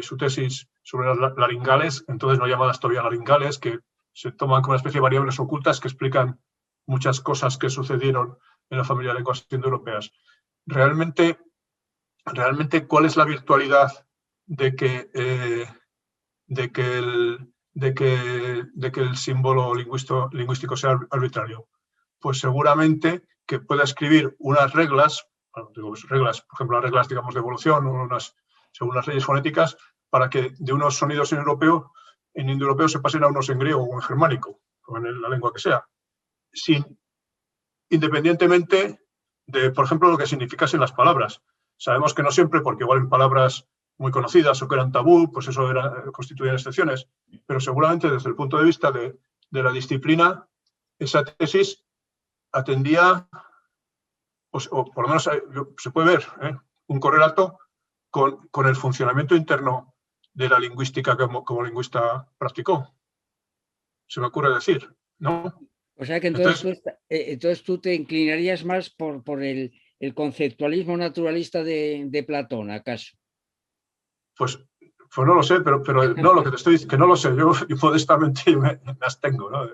Su tesis sobre las laringales, entonces no llamadas todavía laringales, que se toman como una especie de variables ocultas que explican muchas cosas que sucedieron en la familia de lenguas indoeuropeas. Realmente, ¿cuál es la virtualidad de que el símbolo lingüístico sea arbitrario? Pues seguramente que pueda escribir unas reglas, por ejemplo, las reglas, digamos, de evolución, según las leyes fonéticas, para que de unos sonidos en indoeuropeo se pasen a unos en griego o en germánico, o en la lengua que sea, independientemente de, por ejemplo, lo que significasen las palabras. Sabemos que no siempre, porque igual en palabras muy conocidas o que eran tabú, pues eso constituían excepciones, pero seguramente desde el punto de vista de la disciplina, esa tesis atendía, o por lo menos se puede ver, un correlato con el funcionamiento interno de la lingüística que como lingüista practicó. Se me ocurre decir, ¿no? O sea que entonces tú te inclinarías más por el conceptualismo naturalista de Platón, ¿acaso? Pues no lo sé, pero no, lo que te estoy diciendo, que no lo sé, yo modestamente me abstengo, ¿no?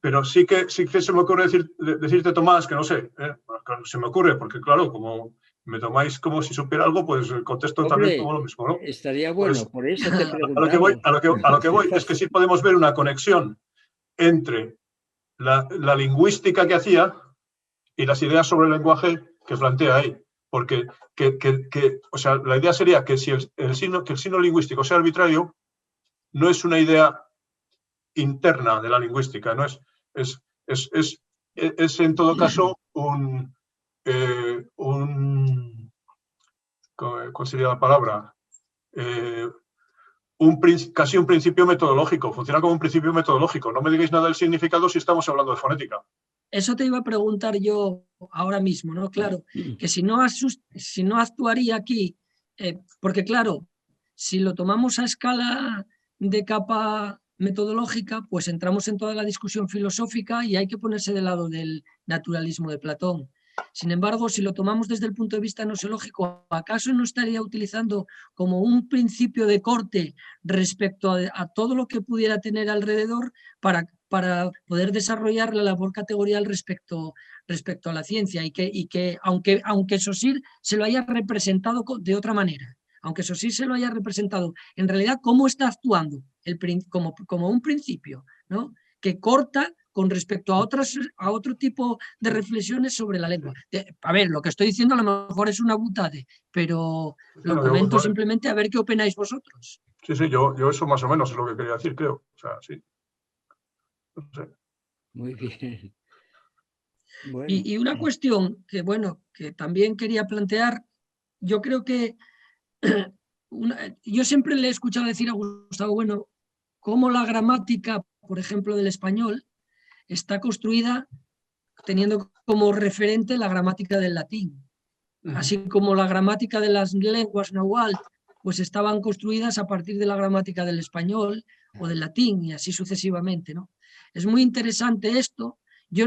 Pero sí que se me ocurre decirte, Tomás, que no sé, se me ocurre, porque claro, como me tomáis como si supiera algo, pues contesto también como lo mismo, ¿no? Estaría bueno, pues, por eso te preguntaba. A lo que voy es que sí podemos ver una conexión entre la lingüística que hacía y las ideas sobre el lenguaje que plantea ahí. Porque o sea, la idea sería que si el signo lingüístico sea arbitrario, no es una idea interna de la lingüística, no es en todo caso ¿cuál sería la palabra? Casi un principio metodológico, funciona como un principio metodológico. No me digáis nada del significado si estamos hablando de fonética. Eso te iba a preguntar yo ahora mismo, ¿no? Claro, que si no actuaría aquí, porque claro, si lo tomamos a escala de capa metodológica, pues entramos en toda la discusión filosófica y hay que ponerse del lado del naturalismo de Platón. Sin embargo, si lo tomamos desde el punto de vista nosológico, ¿acaso no estaría utilizando como un principio de corte respecto a todo lo que pudiera tener alrededor para poder desarrollar la labor categorial respecto a la ciencia y que aunque Saussure se lo haya representado de otra manera, aunque Saussure se lo haya representado, en realidad cómo está actuando como un principio, ¿no? Que corta con respecto a otro tipo de reflexiones sobre la lengua. A ver, lo que estoy diciendo a lo mejor es una butade, pero lo comento simplemente a ver qué opináis vosotros. Sí, yo eso más o menos es lo que quería decir, creo. O sea, sí. No sé. Muy bien. Bueno. Y una cuestión que también quería plantear, yo creo que yo siempre le he escuchado decir a Gustavo Bueno cómo la gramática, por ejemplo, del español, está construida teniendo como referente la gramática del latín, así como la gramática de las lenguas náhuatl, pues estaban construidas a partir de la gramática del español o del latín y así sucesivamente, ¿no? Es muy interesante esto. Yo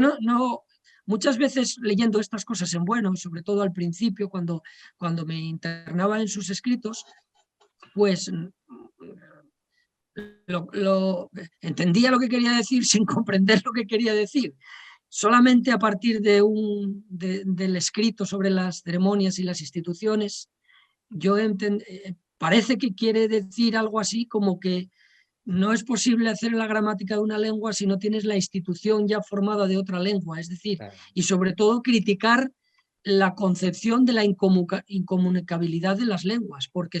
muchas veces leyendo estas cosas en Bueno, y sobre todo al principio, cuando me internaba en sus escritos, pues entendía lo que quería decir sin comprender lo que quería decir. Solamente a partir del escrito sobre las ceremonias y las instituciones, parece que quiere decir algo así como que no es posible hacer la gramática de una lengua si no tienes la institución ya formada de otra lengua, es decir, y sobre todo criticar la concepción de la incomunicabilidad de las lenguas, porque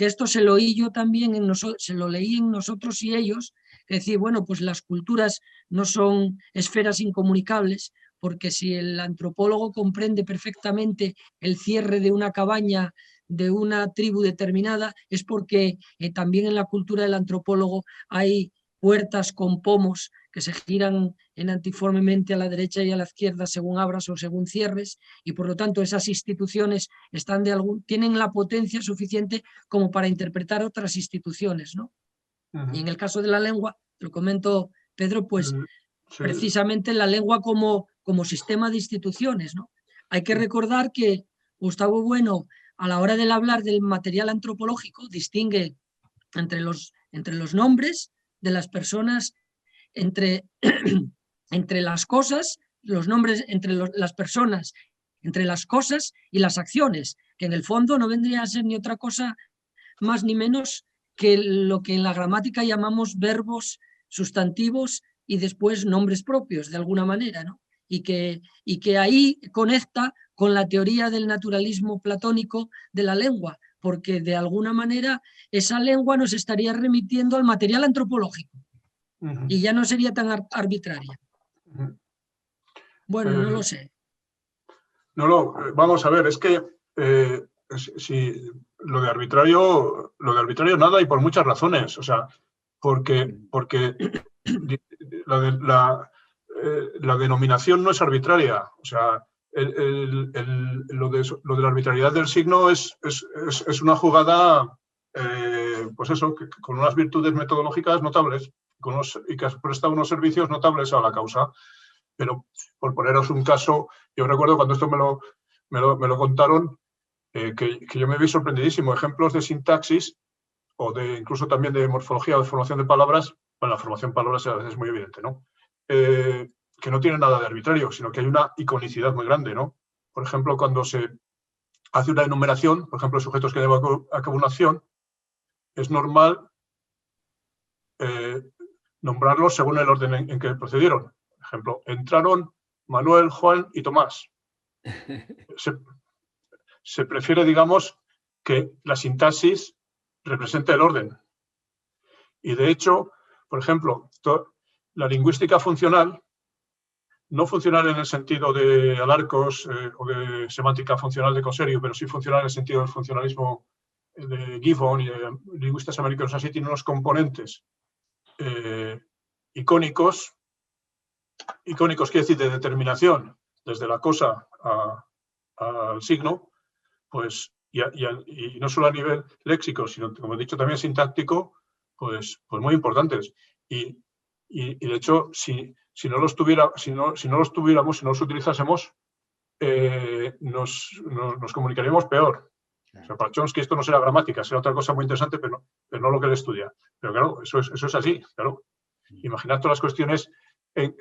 esto se lo oí yo también, se lo leí en Nosotros y Ellos, es decir, bueno, pues las culturas no son esferas incomunicables, porque si el antropólogo comprende perfectamente el cierre de una cabaña de una tribu determinada, es porque también en la cultura del antropólogo hay puertas con pomos que se giran antiformemente a la derecha y a la izquierda según abras o según cierres, y por lo tanto esas instituciones tienen la potencia suficiente como para interpretar otras instituciones, ¿no? Y en el caso de la lengua, lo comento, Pedro, pues Sí. precisamente la lengua como sistema de instituciones, ¿no? Hay que recordar que Gustavo Bueno, a la hora de hablar del material antropológico, distingue entre los nombres de las personas, entre las cosas, los nombres entre las personas, entre las cosas y las acciones, que en el fondo no vendría a ser ni otra cosa más ni menos que lo que en la gramática llamamos verbos, sustantivos y después nombres propios, de alguna manera, ¿no? Y que ahí conecta con la teoría del naturalismo platónico de la lengua, porque de alguna manera esa lengua nos estaría remitiendo al material antropológico y ya no sería tan arbitraria. Bueno, no lo sé. No, vamos a ver, es que si lo de arbitrario nada, y por muchas razones. O sea, porque la denominación no es arbitraria. O sea, lo de la arbitrariedad del signo es una jugada, pues eso, con unas virtudes metodológicas notables y que presta unos servicios notables a la causa. Pero, por poneros un caso, yo recuerdo cuando esto me lo contaron, que yo me vi sorprendidísimo. Ejemplos de sintaxis o incluso también de morfología o de formación de palabras. Bueno, la formación de palabras a veces es muy evidente, ¿no? Que no tiene nada de arbitrario, sino que hay una iconicidad muy grande, ¿no? Por ejemplo, cuando se hace una enumeración, por ejemplo, sujetos que llevan a cabo una acción, es normal nombrarlos según el orden en que procedieron. Por ejemplo, entraron Manuel, Juan y Tomás. Se prefiere, digamos, que la sintaxis represente el orden. Y de hecho, por ejemplo, la lingüística funcional, no funcional en el sentido de Alarcos o de semántica funcional de Coserio, pero sí funcional en el sentido del funcionalismo de Gibbon y de lingüistas americanos, así tiene unos componentes icónicos quiere decir de determinación, desde la cosa al signo, pues, y no solo a nivel léxico, sino, como he dicho, también sintáctico, pues muy importantes. Y de hecho, si no los tuviéramos, si no los utilizásemos, nos comunicaríamos peor. O sea, para Chomsky esto no será gramática, será otra cosa muy interesante, pero no lo que él estudia. Pero claro, eso es así, claro. Imaginad todas las cuestiones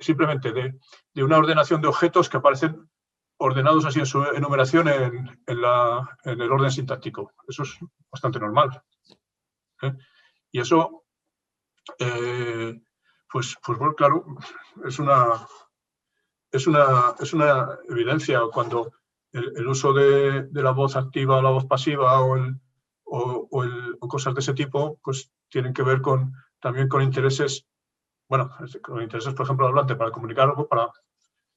simplemente de una ordenación de objetos que aparecen ordenados así en su enumeración en el orden sintáctico. Eso es bastante normal. Y eso, pues bueno, claro, es una evidencia cuando el uso de la voz activa o la voz pasiva o cosas de ese tipo, pues tienen que ver también con intereses, bueno, con intereses, por ejemplo, del hablante para comunicar algo, para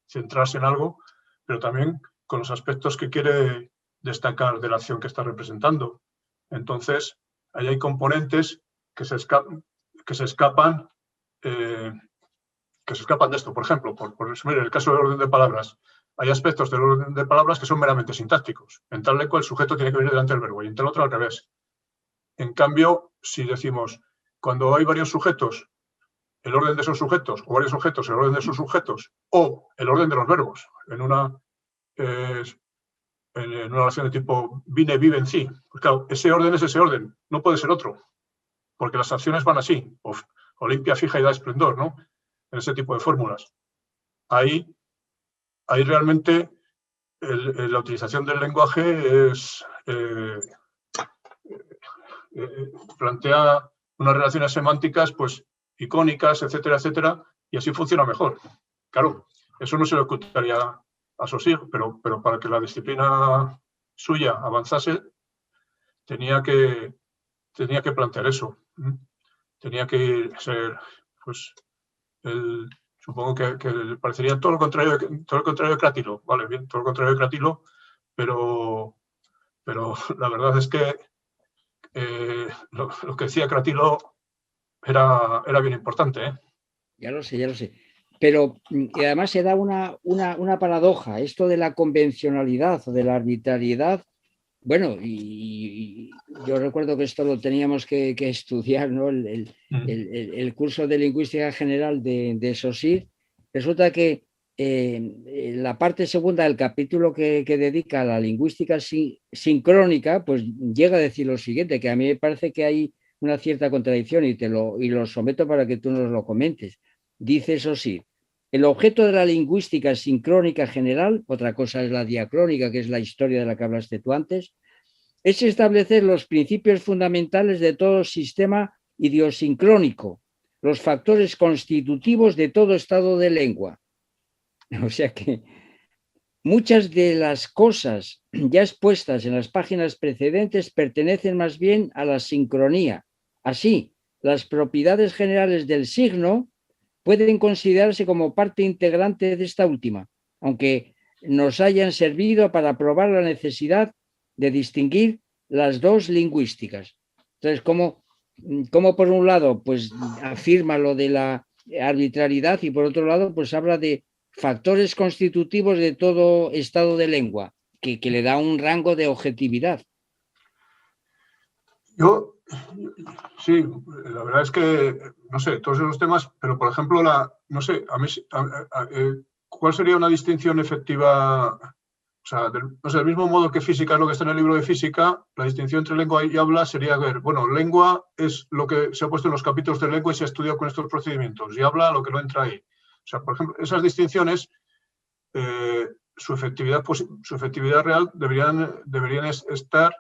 centrarse en algo, pero también con los aspectos que quiere destacar de la acción que está representando. Entonces, ahí hay componentes que se escapan de esto. Por ejemplo, por resumir, en el caso del orden de palabras, hay aspectos del orden de palabras que son meramente sintácticos. En tal lengua el sujeto tiene que venir delante del verbo y en tal otro al revés. En cambio, si decimos, cuando hay varios sujetos, el orden de esos sujetos, o varios sujetos, el orden de sus sujetos, o el orden de los verbos, en una oración de tipo vine, viven, sí. Pues claro, ese orden es ese orden, no puede ser otro, porque las acciones van así, o limpia, fija y da esplendor, ¿no? En ese tipo de fórmulas. Ahí realmente la utilización del lenguaje plantea unas relaciones semánticas, pues, icónicas, etcétera, etcétera, y así funciona mejor. Claro, eso no se le ocultaría a Saussure, pero para que la disciplina suya avanzase, tenía que plantear eso. Tenía que ser, pues, supongo que parecería todo lo contrario de Cratilo, vale, bien, todo lo contrario de Cratilo, pero pero la verdad es que lo que decía Cratilo era bien importante, ¿eh? Ya lo sé, ya lo sé. Pero y además se da una paradoja, esto de la convencionalidad o de la arbitrariedad. Bueno, y yo recuerdo que esto lo teníamos que estudiar, ¿no? El curso de lingüística general de Saussure. Resulta que la parte segunda del capítulo que dedica a la lingüística sincrónica, pues llega a decir lo siguiente, que a mí me parece que hay una cierta contradicción y lo someto para que tú nos lo comentes. Dice Saussure: el objeto de la lingüística sincrónica general, otra cosa es la diacrónica, que es la historia de la que hablaste tú antes, es establecer los principios fundamentales de todo sistema idiosincrónico, los factores constitutivos de todo estado de lengua. O sea que muchas de las cosas ya expuestas en las páginas precedentes pertenecen más bien a la sincronía. Así, las propiedades generales del signo pueden considerarse como parte integrante de esta última, aunque nos hayan servido para probar la necesidad de distinguir las dos lingüísticas. Entonces, como por un lado, pues afirma lo de la arbitrariedad y por otro lado, pues habla de factores constitutivos de todo estado de lengua, que le da un rango de objetividad. Yo, sí, la verdad es que, no sé, todos esos temas, pero por ejemplo, no sé, ¿cuál sería una distinción efectiva? O sea, no sé, del mismo modo que física es lo que está en el libro de física, la distinción entre lengua y habla sería ver, bueno, lengua es lo que se ha puesto en los capítulos de lengua y se ha estudiado con estos procedimientos, y habla lo que no entra ahí. O sea, por ejemplo, esas distinciones, su efectividad real deberían estar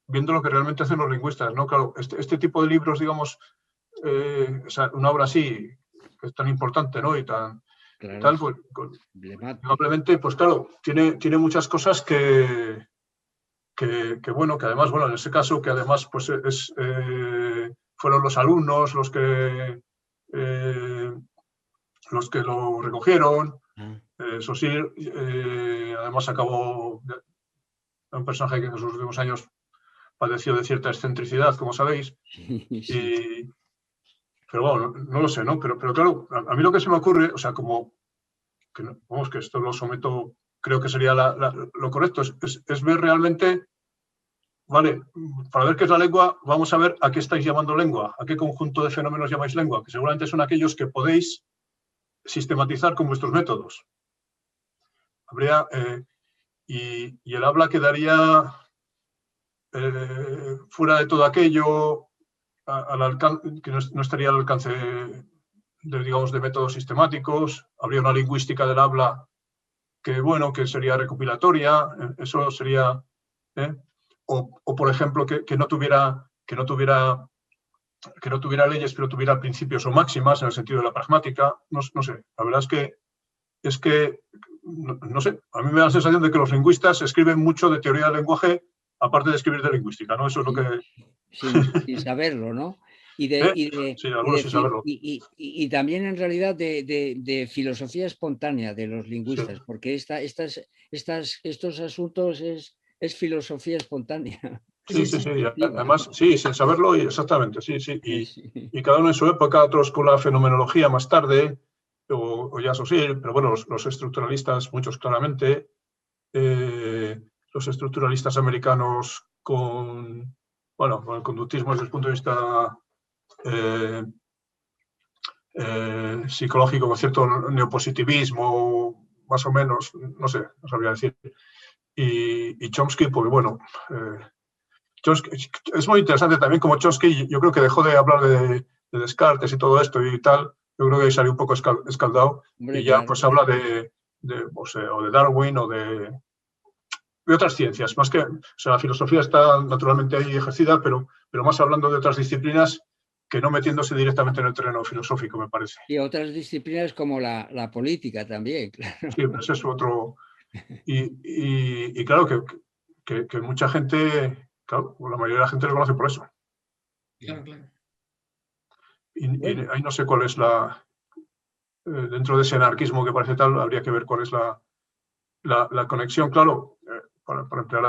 viendo lo que realmente hacen los lingüistas, ¿no? Claro, este tipo de libros, digamos, o sea, una obra así, que es tan importante, ¿no? Y tan, claro, tal, pues, probablemente, pues claro, tiene muchas cosas que bueno, que además, bueno, en ese caso, que además, pues fueron los alumnos los que lo recogieron. Saussure, además, acabó un personaje que en sus últimos años padeció de cierta excentricidad, como sabéis. Sí. Pero bueno, no lo sé, ¿no? Pero claro, a mí lo que se me ocurre, o sea, como que, vamos, que esto lo someto, creo que sería lo correcto, es ver realmente, vale, para ver qué es la lengua, vamos a ver a qué estáis llamando lengua, a qué conjunto de fenómenos llamáis lengua, que seguramente son aquellos que podéis sistematizar con vuestros métodos. Habría, y el habla quedaría fuera de todo aquello, que no estaría al alcance digamos, de métodos sistemáticos. Habría una lingüística del habla que, bueno, que sería recopilatoria, eso sería, o por ejemplo, que no tuviera leyes, pero tuviera principios o máximas en el sentido de la pragmática. No sé, la verdad es que no sé, a mí me da la sensación de que los lingüistas escriben mucho de teoría del lenguaje, aparte de escribir de lingüística, ¿no? Eso es lo que... Sin saberlo, sí, sin saberlo. Y también en realidad de filosofía espontánea de los lingüistas, sí, porque estos asuntos es filosofía espontánea. Sí. Además, sí, sin saberlo, exactamente, sí. Y cada uno en su época, otros con la fenomenología más tarde, o ya Saussure, pero bueno, los estructuralistas, muchos claramente, los estructuralistas americanos con el conductismo desde el punto de vista psicológico, con cierto neopositivismo, más o menos, no sé, no sabría decir. Y Chomsky, pues bueno, Chomsky, es muy interesante también como Chomsky, yo creo que dejó de hablar de Descartes y todo esto y tal, yo creo que ahí salió un poco escaldado. Hombre, y ya claro, pues habla o de Darwin o de otras ciencias, más que, o sea, la filosofía está naturalmente ahí ejercida, pero más hablando de otras disciplinas que no metiéndose directamente en el terreno filosófico, me parece. Y otras disciplinas como la política también, claro. Sí, pues es otro. Y claro que mucha gente, claro, la mayoría de la gente lo conoce por eso. Claro. Y ahí no sé cuál es dentro de ese anarquismo que parece tal, habría que ver cuál es la conexión. Claro, para emplear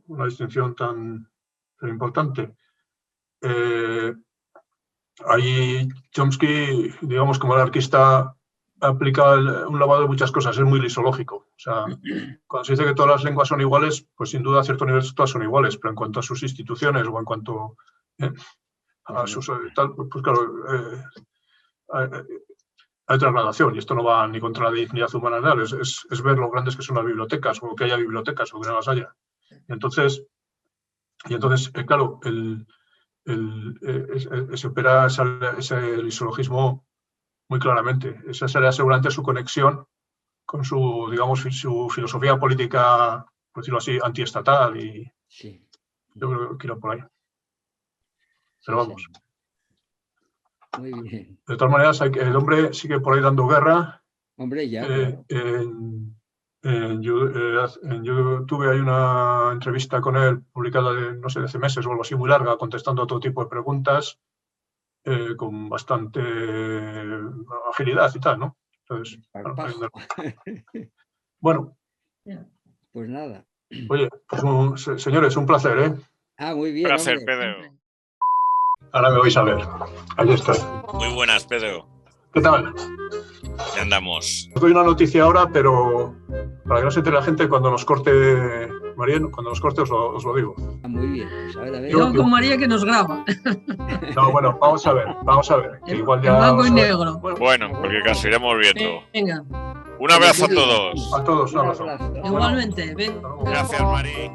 una distinción tan importante. Ahí Chomsky, digamos, como anarquista, aplica un lavado de muchas cosas, es muy lisológico. O sea, cuando se dice que todas las lenguas son iguales, pues sin duda a cierto nivel todas son iguales, pero en cuanto a sus instituciones o en cuanto a sus tal, pues claro, hay otra gradación, y esto no va ni contra la dignidad humana, nada, es ver lo grandes que son las bibliotecas, o que haya bibliotecas, o que no las haya. Y entonces claro, se opera ese lisologismo muy claramente. Esa sería seguramente su conexión con su, digamos, su filosofía política, por decirlo así, antiestatal, y Sí. yo creo que irá por ahí. Pero vamos. Sí. Muy bien. De todas maneras, el hombre sigue por ahí dando guerra. Hombre, ya. Claro. En YouTube hay una entrevista con él publicada no sé, de hace meses o algo así, muy larga, contestando a todo tipo de preguntas con bastante agilidad y tal, ¿no? Entonces, bueno. Pues nada. Oye, pues señores, un placer, ¿eh? Muy bien. Un placer, hombre. Pedro. Ahora me vais a ver. Ahí estoy. Muy buenas, Pedro. ¿Qué tal? Ya andamos. Os doy una noticia ahora, pero para que no se entere la gente, cuando nos corte María, cuando nos corte os lo digo. Muy bien. Pues a ver. Yo con María que nos graba. No, bueno, vamos a ver. Que igual ya en blanco y negro. Bueno, en cualquier caso, iremos viendo. Venga. Un abrazo a todos. A todos, un abrazo. Igualmente, ven. Gracias, Mari.